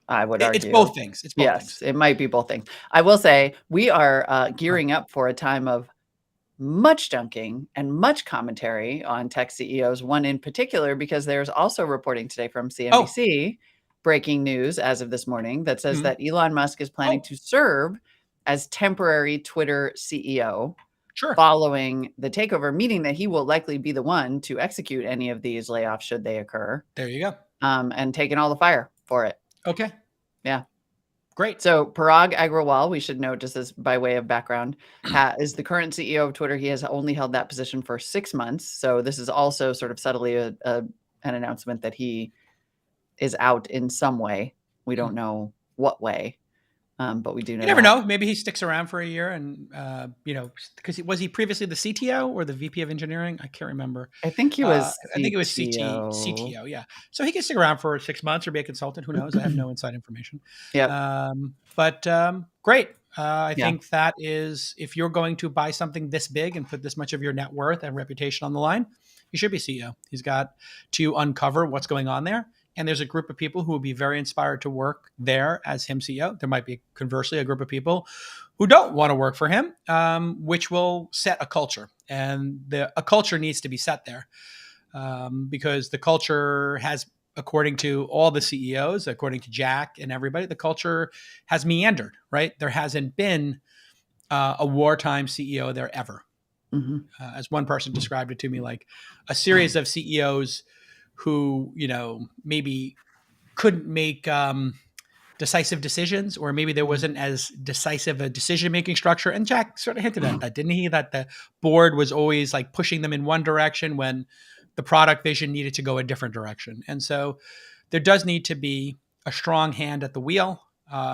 I would argue. It's both things. Yes, it might be both things. I will say we are gearing up for a time of much dunking and much commentary on tech CEOs, one in particular, because there's also reporting today from CNBC, breaking news as of this morning, that says that Elon Musk is planning to serve as temporary Twitter CEO following the takeover, meaning that he will likely be the one to execute any of these layoffs should they occur. There you go. And taking all the fire for it. Okay. Yeah. Great. So Parag Agrawal, we should note, just as by way of background, is the current CEO of Twitter. He has only held that position for 6 months. So this is also sort of subtly an announcement that he is out in some way. We don't know what way. But we do know. You never know. Maybe he sticks around for a year, and because was he previously the CTO or the VP of engineering? I can't remember. I think he was. I think it was CTO. Yeah. So he can stick around for 6 months or be a consultant. Who knows? I have no inside information. Yeah. But great. I think that is, if you're going to buy something this big and put this much of your net worth and reputation on the line, you should be CEO. He's got to uncover what's going on there. And there's a group of people who will be very inspired to work there as him CEO. There might be, conversely, a group of people who don't want to work for him, which will set a culture. And a culture needs to be set there because the culture has, according to all the CEOs, according to Jack and everybody, the culture has meandered, right? There hasn't been a wartime CEO there ever. As one person described it to me, like a series of CEOs who, maybe couldn't make decisive decisions, or maybe there wasn't as decisive a decision-making structure. And Jack sort of hinted at that, didn't he? That the board was always like pushing them in one direction when the product vision needed to go a different direction. And so there does need to be a strong hand at the wheel.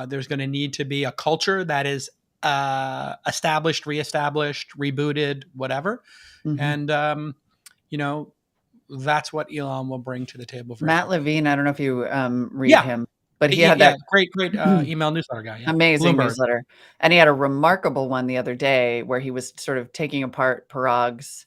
There's going to need to be a culture that is established, reestablished, rebooted, whatever. And, that's what Elon will bring to the table. Matt Levine, I don't know if you read him, but he had that great email newsletter guy. Yeah. Amazing Bloomberg newsletter. And he had a remarkable one the other day where he was sort of taking apart Parag's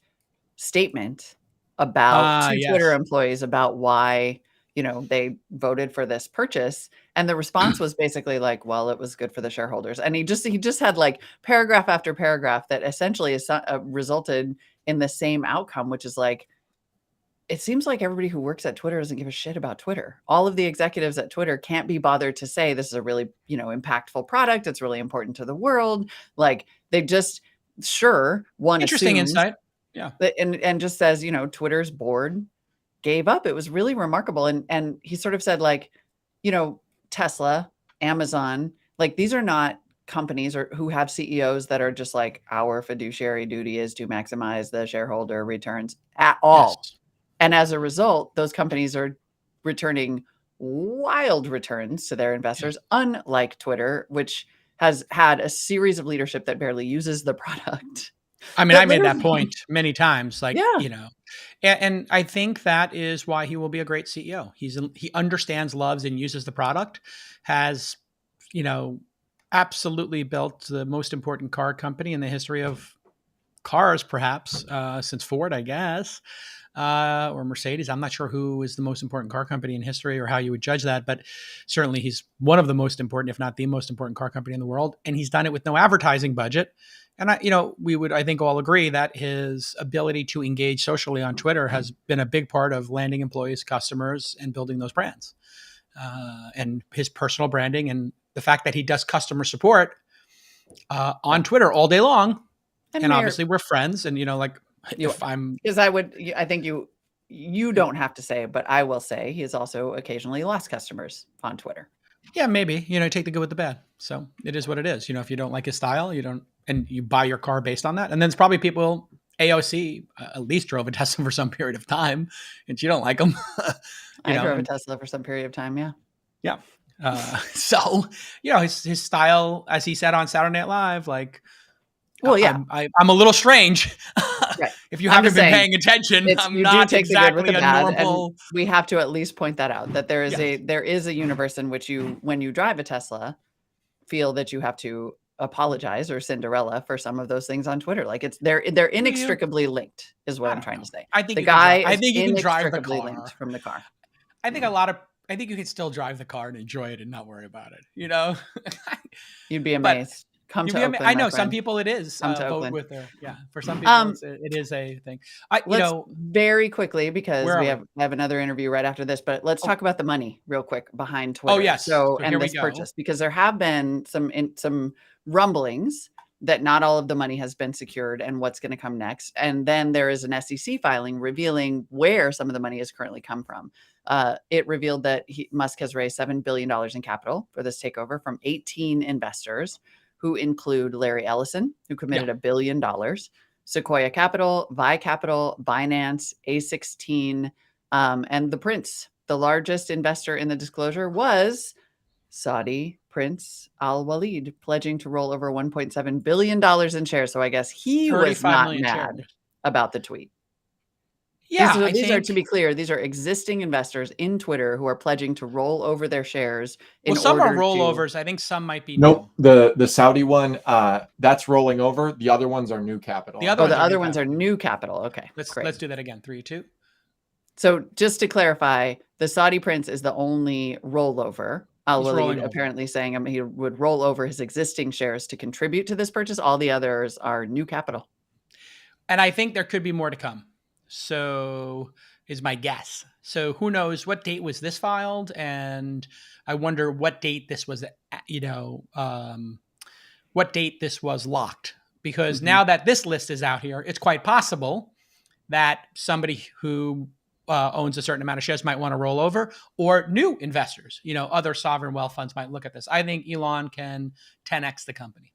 statement about Twitter employees about why, they voted for this purchase. And the response was basically like, well, it was good for the shareholders. And he just had like paragraph after paragraph that essentially is resulted in the same outcome, which is like, it seems like everybody who works at Twitter doesn't give a shit about Twitter. All of the executives at Twitter can't be bothered to say this is a really, impactful product. It's really important to the world. Like they just one interesting insight. Yeah. And just says, Twitter's board gave up. It was really remarkable. And he sort of said like, Tesla, Amazon, like these are not companies who have CEOs that are just like our fiduciary duty is to maximize the shareholder returns at all. Yes. And as a result, those companies are returning wild returns to their investors, unlike Twitter, which has had a series of leadership that barely uses the product. I mean, I made that point many times, and I think that is why he will be a great CEO. He understands, loves, and uses the product, has, absolutely built the most important car company in the history of cars, perhaps, since Ford, I guess. Or Mercedes. I'm not sure who is the most important car company in history or how you would judge that, but certainly he's one of the most important, if not the most important car company in the world. And he's done it with no advertising budget. And we would, I think, all agree that his ability to engage socially on Twitter has been a big part of landing employees, customers, and building those brands. And his personal branding and the fact that he does customer support on Twitter all day long. And obviously we're friends and, I think you don't have to say it, but I will say he has also occasionally lost customers on Twitter. Yeah, maybe, take the good with the bad. So it is what it is. If you don't like his style, and you buy your car based on that. And then it's probably people, AOC at least drove a Tesla for some period of time and you don't like them. I drove a Tesla for some period of time. Yeah. Yeah. So, his style, as he said on Saturday Night Live, like, well, yeah, I'm a little strange. Right. If you haven't been paying attention, I'm not exactly a normal. And we have to at least point that out, that there is a universe in which when you drive a Tesla, feel that you have to apologize or Cinderella for some of those things on Twitter. Like they're inextricably linked, is what I'm trying to say. I think the guy I think you can drive the car linked from the car. I think I think you can still drive the car and enjoy it and not worry about it. You'd be amazed. Come to Oakland, I know some people it is vote with their for some people it is a thing. Very quickly, because we have another interview right after this, but let's talk about the money real quick behind Twitter. Oh yes, and this purchase, because there have been some rumblings that not all of the money has been secured and what's going to come next. And then there is an SEC filing revealing where some of the money has currently come from. It revealed that Musk has raised $7 billion in capital for this takeover from 18 investors, who include Larry Ellison, who committed $1 billion, Sequoia Capital, Vi Capital, Binance, A16, and the Prince. The largest investor in the disclosure was Saudi Prince Al Walid, pledging to roll over $1.7 billion in shares. So I guess he was not mad about the tweet. Yeah, these are, to be clear, these are existing investors in Twitter who are pledging to roll over their shares. Some are rollovers. I think some might be. Nope. The Saudi one, that's rolling over. The other ones are new capital. The other ones are new capital. Okay. Let's do that again. 3, 2. So just to clarify, the Saudi prince is the only rollover. Al Walid apparently saying he would roll over his existing shares to contribute to this purchase. All the others are new capital. And I think there could be more to come. So is my guess. So who knows what date was this filed? And I wonder what date this was, what date this was locked. Because now that this list is out here, it's quite possible that somebody who owns a certain amount of shares might want to roll over, or new investors, other sovereign wealth funds might look at this. I think Elon can 10x the company.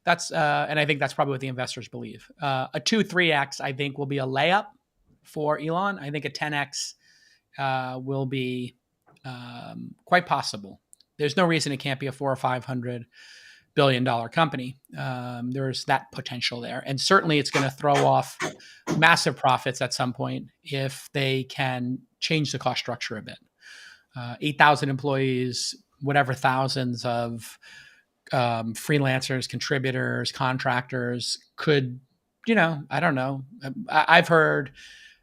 That's and I think that's probably what the investors believe. A 2-3x, I think, will be a layup for Elon. I think a 10x will be quite possible. There's no reason it can't be a $400 or $500 billion company. There's that potential there, and certainly it's going to throw off massive profits at some point if they can change the cost structure a bit. 8,000 employees, whatever thousands of freelancers, contributors, contractors could, I don't know. I've heard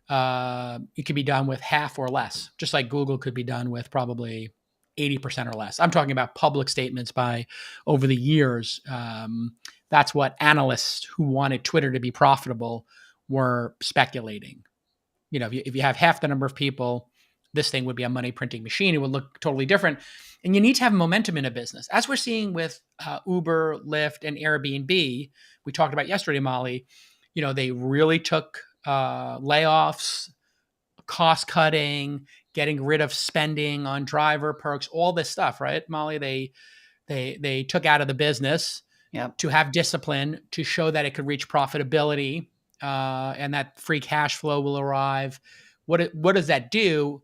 it could be done with half or less, just like Google could be done with probably 80% or less. I'm talking about public statements by over the years. That's what analysts who wanted Twitter to be profitable were speculating. If you have half the number of people, this thing would be a money printing machine. It would look totally different. And you need to have momentum in a business, as we're seeing with Uber, Lyft, and Airbnb. We talked about yesterday, Molly. They really took layoffs, cost cutting, getting rid of spending on driver perks, all this stuff, right, Molly? They took out of the business to have discipline, to show that it could reach profitability, and that free cash flow will arrive. What does that do?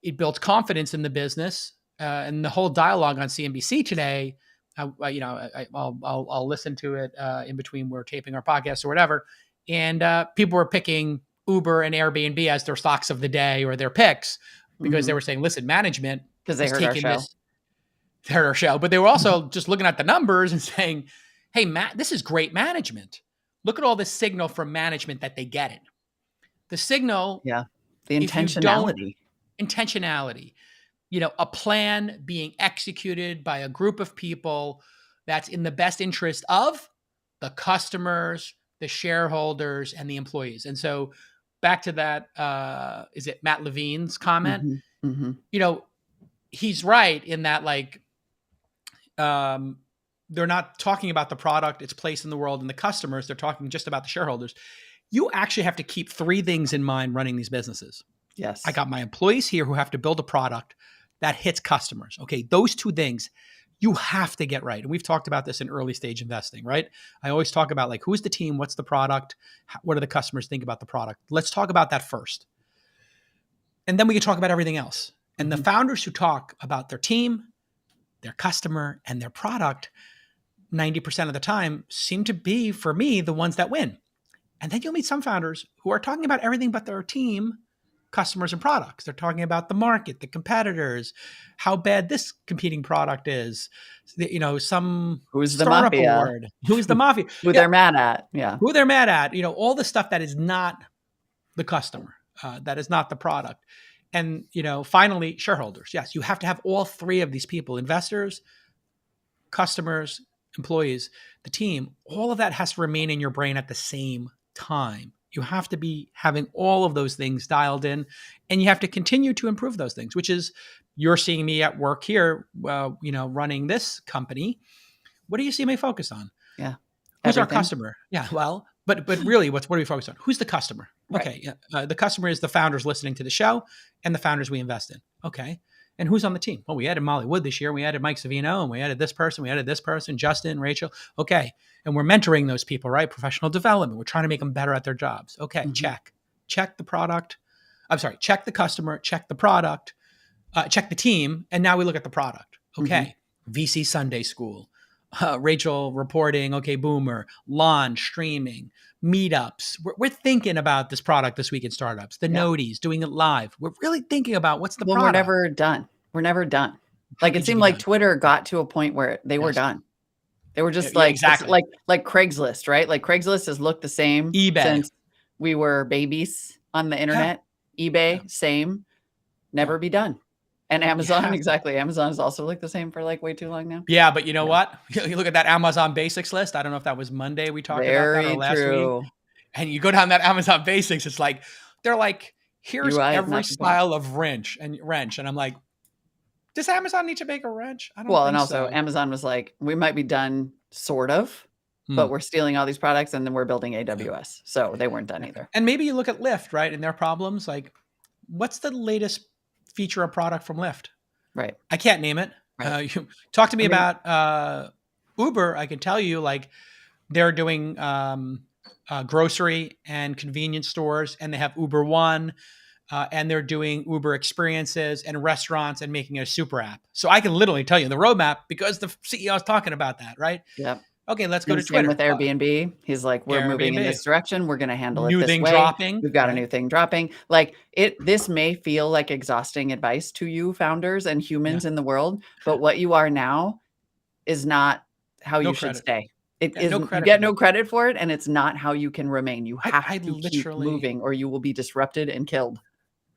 It builds confidence in the business, and the whole dialogue on CNBC today. I'll listen to it in between we're taping our podcast or whatever, and people were picking Uber and Airbnb as their stocks of the day or their picks because they were saying, "Listen, management," because they heard our show. They heard our show, but they were also just looking at the numbers and saying, "Hey, Matt, this is great management. Look at all this signal from management that they get it. The signal, the intentionality." Intentionality, a plan being executed by a group of people that's in the best interest of the customers, the shareholders, and the employees. And so back to that, is it Matt Levine's comment? He's right in that, they're not talking about the product, its place in the world, and the customers. They're talking just about the shareholders. You actually have to keep three things in mind running these businesses. Yes. I got my employees here who have to build a product that hits customers. Okay, those two things you have to get right. And we've talked about this in early stage investing, right? I always talk about who's the team, what's the product, what do the customers think about the product? Let's talk about that first. And then we can talk about everything else. And the founders who talk about their team, their customer, and their product, 90% of the time seem to be, for me, the ones that win. And then you'll meet some founders who are talking about everything but their team, customers, and products. They're talking about the market, the competitors, how bad this competing product is. Some who's the mafia award. Who's the mafia? Who they're mad at. Yeah. Who they're mad at. All the stuff that is not the customer, that is not the product. And, finally, shareholders. Yes, you have to have all three of these people: investors, customers, employees, the team. All of that has to remain in your brain at the same time. You have to be having all of those things dialed in, and you have to continue to improve those things, which is, you're seeing me at work here, running this company. What do you see me focused on? Yeah. Who's our customer? Yeah. Well, but really, what are we focused on? Who's the customer? Right. Okay. The customer is the founders listening to the show and the founders we invest in. Okay. And who's on the team? Well, we added Molly Wood this year. We added Mike Savino, and we added this person, Justin, Rachel. Okay. And we're mentoring those people, right? Professional development. We're trying to make them better at their jobs. Okay. Check the product. I'm sorry. Check the customer, check the product, check the team. And now we look at the product. Okay. VC Sunday School, Rachel reporting. Okay. Boomer, Lon streaming, meetups. We're thinking about this product this week in startups, the Noties, doing it live. We're really thinking about what's the product. We're never done. It seemed like Twitter got to a point where they were done. They were just like Craigslist, right? Like Craigslist has looked the same since we were babies on the internet. eBay, same, never be done. And Amazon, exactly. Amazon has also looked the same for way too long now. Yeah, but you know what? You look at that Amazon Basics list. I don't know if that was Monday we talked about that or last week. And you go down that Amazon Basics, it's they're like, here's every style of wrench. And I'm like, does Amazon need to make a wrench? I don't think and also Amazon was like, we might be done sort of, but we're stealing all these products and then we're building AWS. So they weren't done either. And maybe you look at Lyft, right? And their problems, what's the latest feature or product from Lyft? Right. I can't name it. Right. You talk to me about Uber. I can tell you, like, they're doing grocery and convenience stores, and they have Uber One, and they're doing Uber experiences and restaurants and making it a super app. So I can literally tell you the roadmap because the CEO is talking about that, right? Yep. Okay, let's go to Same Twitter. with Airbnb. He's like, we're moving in Airbnb. this direction. We're going to handle New it this thing way. dropping. We've got a Right. new thing dropping. Like this may feel like exhausting advice to you founders and humans in the world, but what you are now is not how No you should credit. stay. It Yeah, is no you credit get for no that. credit for it, and it's not how you can remain. You have I to keep literally- moving, or you will be disrupted and killed.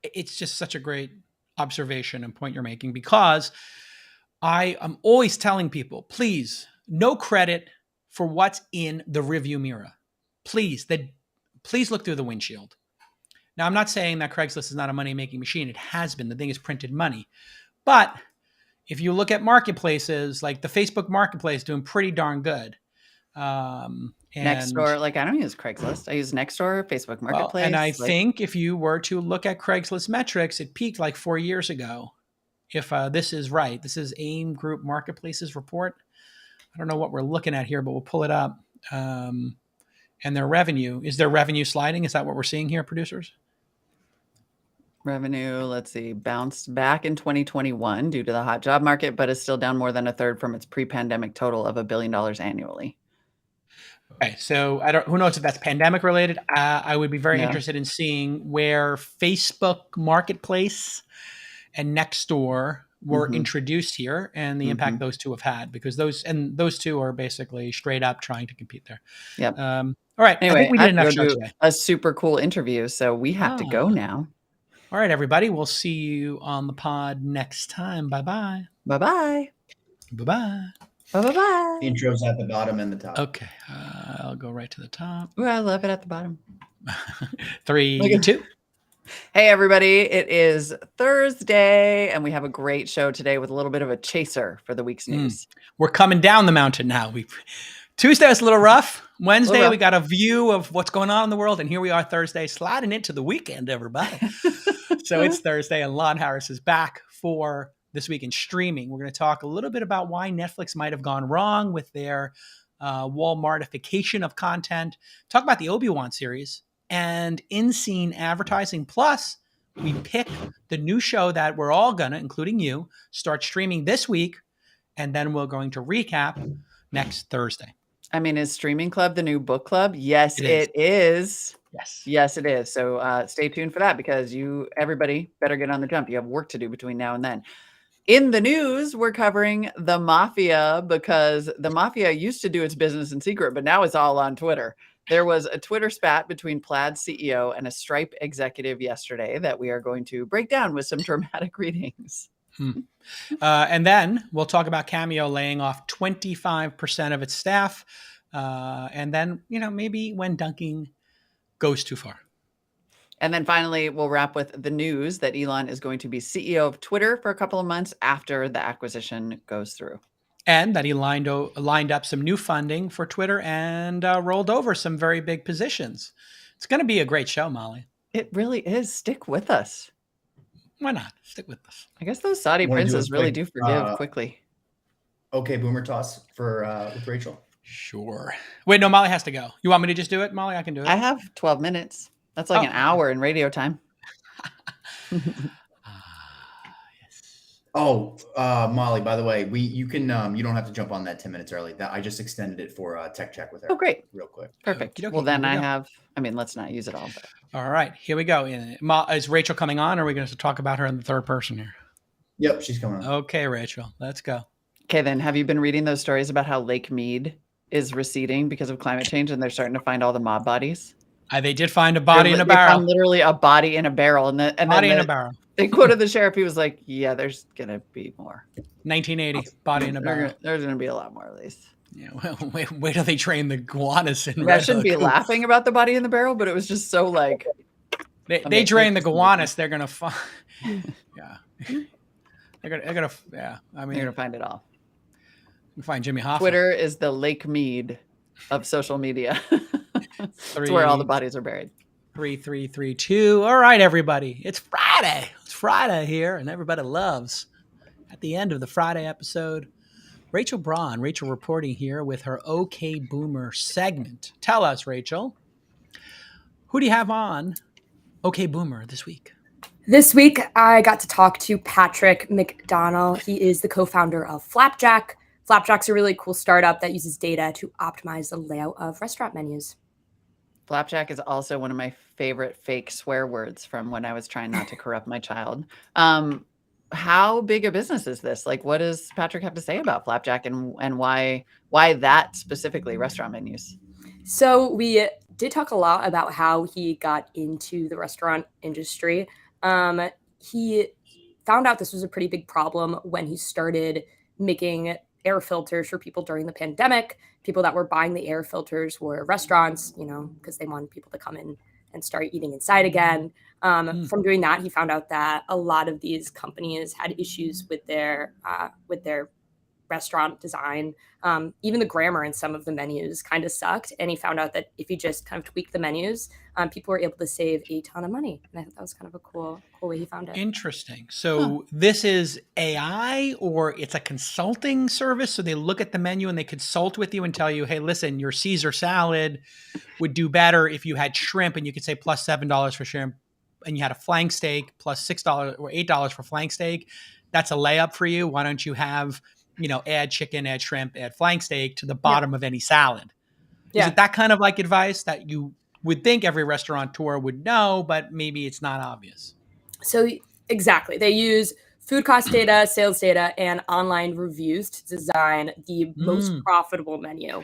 It's just such a great observation and point you're making, because I am always telling people, please, no credit for what's in the rearview mirror. Please look through the windshield. Now, I'm not saying that Craigslist is not a money-making machine. It has been. The thing is printed money. But if you look at marketplaces, like the Facebook marketplace doing pretty darn good. And Nextdoor, like I don't use Craigslist. I use Nextdoor, Facebook Marketplace. Well, and I think if you were to look at Craigslist metrics, it peaked like 4 years ago. If this is right, this is AIM Group Marketplaces report. I don't know what we're looking at here, but we'll pull it up. And their revenue, is their revenue sliding? Is that what we're seeing here, producers? Revenue, let's see, bounced back in 2021 due to the hot job market, but is still down more than a third from its pre-pandemic total of $1 billion annually. Okay, so who knows if that's pandemic related. I would be very interested in seeing where Facebook Marketplace and Nextdoor were introduced here and the impact those two have had, because those two are basically straight up trying to compete there. Yep. All right. Anyway, I think we did enough show today. A super cool interview, so we have to go now. All right, everybody. We'll see you on the pod next time. Bye-bye. Bye-bye. Bye-bye. Bye-bye. The intro's at the bottom and the top. Okay. I'll go right to the top. Ooh, I love it at the bottom. 3, 2. Hey, everybody. It is Thursday, and we have a great show today with a little bit of a chaser for the week's news. We're coming down the mountain now. Tuesday was a little rough. Wednesday, we got a view of what's going on in the world. And here we are Thursday, sliding into the weekend, everybody. So it's Thursday, and Lon Harris is back for This Week in Streaming. We're going to talk a little bit about why Netflix might have gone wrong with their Walmartification of content. Talk about the Obi-Wan series and in-scene advertising. Plus, we pick the new show that we're all going to, including you, start streaming this week. And then we're going to recap next Thursday. I mean, is Streaming Club the new book club? Yes, it is. Yes, it is. So stay tuned for that, because everybody better get on the jump. You have work to do between now and then. In the news, we're covering the Mafia, because the Mafia used to do its business in secret, but now it's all on Twitter. There was a Twitter spat between Plaid CEO and a Stripe executive yesterday that we are going to break down with some dramatic readings. And then we'll talk about Cameo laying off 25% of its staff. And then, maybe when dunking goes too far. And then finally, we'll wrap with the news that Elon is going to be CEO of Twitter for a couple of months after the acquisition goes through. And that he lined up some new funding for Twitter and rolled over some very big positions. It's going to be a great show, Molly. It really is. Stick with us. Why not? Stick with us. I guess those Saudi princes really do forgive quickly. Okay, boomer toss for with Rachel. Sure. Wait, no, Molly has to go. You want me to just do it, Molly? I can do it. I have 12 minutes. That's like an hour in radio time. Yes. Oh, Molly, by the way, you can you don't have to jump on that 10 minutes early. That I just extended it for tech check with her. Oh, great. Real quick. Perfect. Okey-dokey, Well, then here we go. let's not use it all. But. All right, here we go. Is Rachel coming on, or are we going to talk about her in the third person here? Yep, she's coming on. Okay, Rachel, let's go. Okay, then have you been reading those stories about how Lake Mead is receding because of climate change, and they're starting to find all the mob bodies? They did find a body in a They barrel. found literally a body in a barrel, and Body in a barrel. They quoted the sheriff. He was like, "Yeah, there's gonna be more. 1980, body in a barrel. There's gonna be a lot more of these." Yeah, well, wait till they train the iguanas in I Red shouldn't Hook. be laughing about the body in the barrel, but it was just so like They drain the iguanas. They're gonna find. Yeah, they're gonna. Yeah, I mean, you're gonna find it all. you find Jimmy Hoffa. Twitter is the Lake Mead of social media. It's where all the bodies are buried. 3, 3, 3, 2. All right, everybody. It's Friday. It's Friday here, and everybody loves at the end of the Friday episode. Rachel Braun, Rachel reporting here with her OK Boomer segment. Tell us, Rachel, who do you have on OK Boomer this week? This week, I got to talk to Patrick McDonnell. He is the co-founder of Flapjack. Flapjack's a really cool startup that uses data to optimize the layout of restaurant menus. Flapjack is also one of my favorite fake swear words from when I was trying not to corrupt my child. How big a business is this? Like, what does Patrick have to say about Flapjack and why that specifically restaurant menus? So we did talk a lot about how he got into the restaurant industry. He found out this was a pretty big problem when he started making air filters for people during the pandemic. People that were buying the air filters were restaurants, because they wanted people to come in and start eating inside again. From doing that, he found out that a lot of these companies had issues with their restaurant design. Even the grammar in some of the menus kind of sucked. And he found out that if he just kind of tweaked the menus, people were able to save a ton of money. And I thought that was kind of a cool way he found it. Interesting. So this is AI or it's a consulting service? So they look at the menu and they consult with you and tell you, hey, listen, your Caesar salad would do better if you had shrimp, and you could say plus $7 for shrimp, and you had a flank steak plus $6 or $8 for flank steak. That's a layup for you. Why don't you have, add chicken, add shrimp, add flank steak to the bottom of any salad? Yeah. Is it that kind of like advice that you would think every restaurateur would know, but maybe it's not obvious? So exactly. They use food cost data, sales data, and online reviews to design the most profitable menu.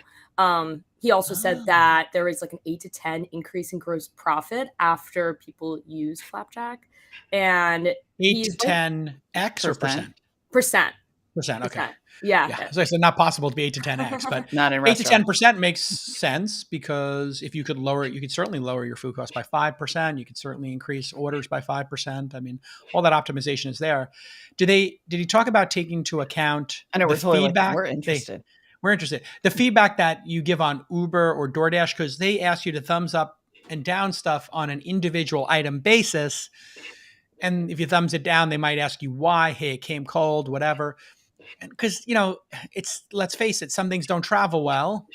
He also said that there was like an 8 to 10 increase in gross profit after people use Flapjack. And 8 to 10 X or percent? Percent. Okay. Yeah. So it's not possible to be 8 to 10x, but not in 8 to 10% makes sense, because if you could lower it, you could certainly lower your food cost by 5%. You could certainly increase orders by 5%. I mean, all that optimization is there. Did he talk about taking into account I know, the feedback? We're interested. We're interested. The feedback that you give on Uber or DoorDash, because they ask you to thumbs up and down stuff on an individual item basis. And if you thumbs it down, they might ask you why. Hey, it came cold, whatever. Because, let's face it, some things don't travel well.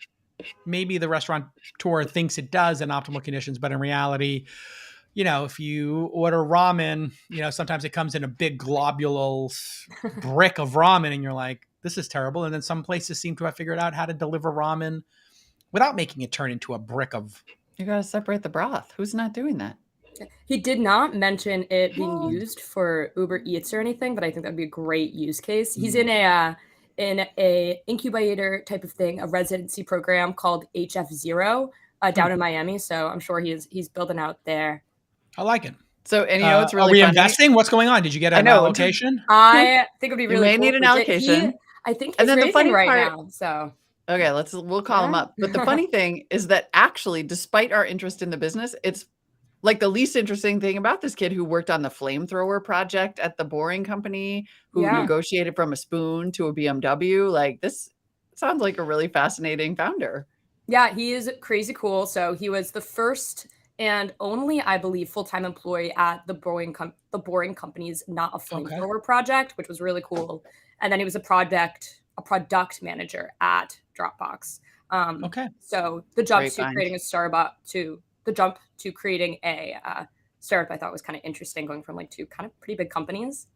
Maybe the restaurateur thinks it does in optimal conditions, but in reality, if you order ramen, sometimes it comes in a big globule brick of ramen and you're like, this is terrible. And then some places seem to have figured out how to deliver ramen without making it turn into a brick of... You got to separate the broth. Who's not doing that? He did not mention it being used for Uber Eats or anything, but I think that'd be a great use case. He's in a incubator type of thing, a residency program called HF0 down in Miami. So I'm sure he's building out there. I like it. So, and it's really are we funny. Investing? What's going on? Did you get an allocation? I think it'd be really cool. You may need an allocation. I think he's raising right now. So okay, we'll call him up. But the funny thing is that actually, despite our interest in the business, it's like the least interesting thing about this kid who worked on the flamethrower project at the Boring Company, who negotiated from a spoon to a BMW. Like, this sounds like a really fascinating founder. Yeah, he is crazy cool. So he was the first and only, I believe, full-time employee at the Boring Company's Not a Flamethrower project, which was really cool. And then he was a product manager at Dropbox. So the jump to creating a startup to creating a startup, I thought was kind of interesting, going from two kind of pretty big companies.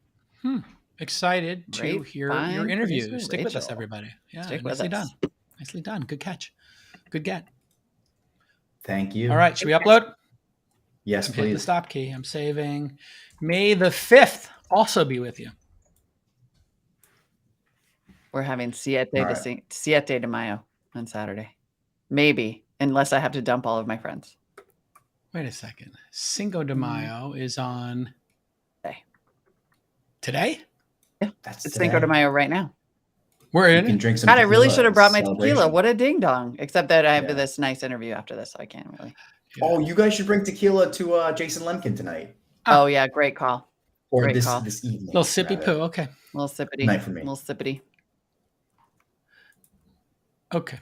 Excited to hear your interview. Stick with us, everybody. Yeah, nicely done. Nicely done. Good catch. Good get. Thank you. All right, should we upload? Yes, please. Hit the stop key. I'm saving. May the 5th also be with you. We're having Siete de Mayo on Saturday. Maybe, unless I have to dump all of my friends. Wait a second. Cinco de Mayo is on today? Yeah, it's Cinco de Mayo right now. We're in. You can drink some God, I really should have brought my celebration. tequila. What a ding dong! Except that I have this nice interview after this, so I can't really. Yeah. Oh, you guys should bring tequila to Jason Lemkin tonight. Oh yeah, great call. Or great this call. This evening. Little sippy poo. Okay. Little sippity. Night for me. Little sippity. Okay.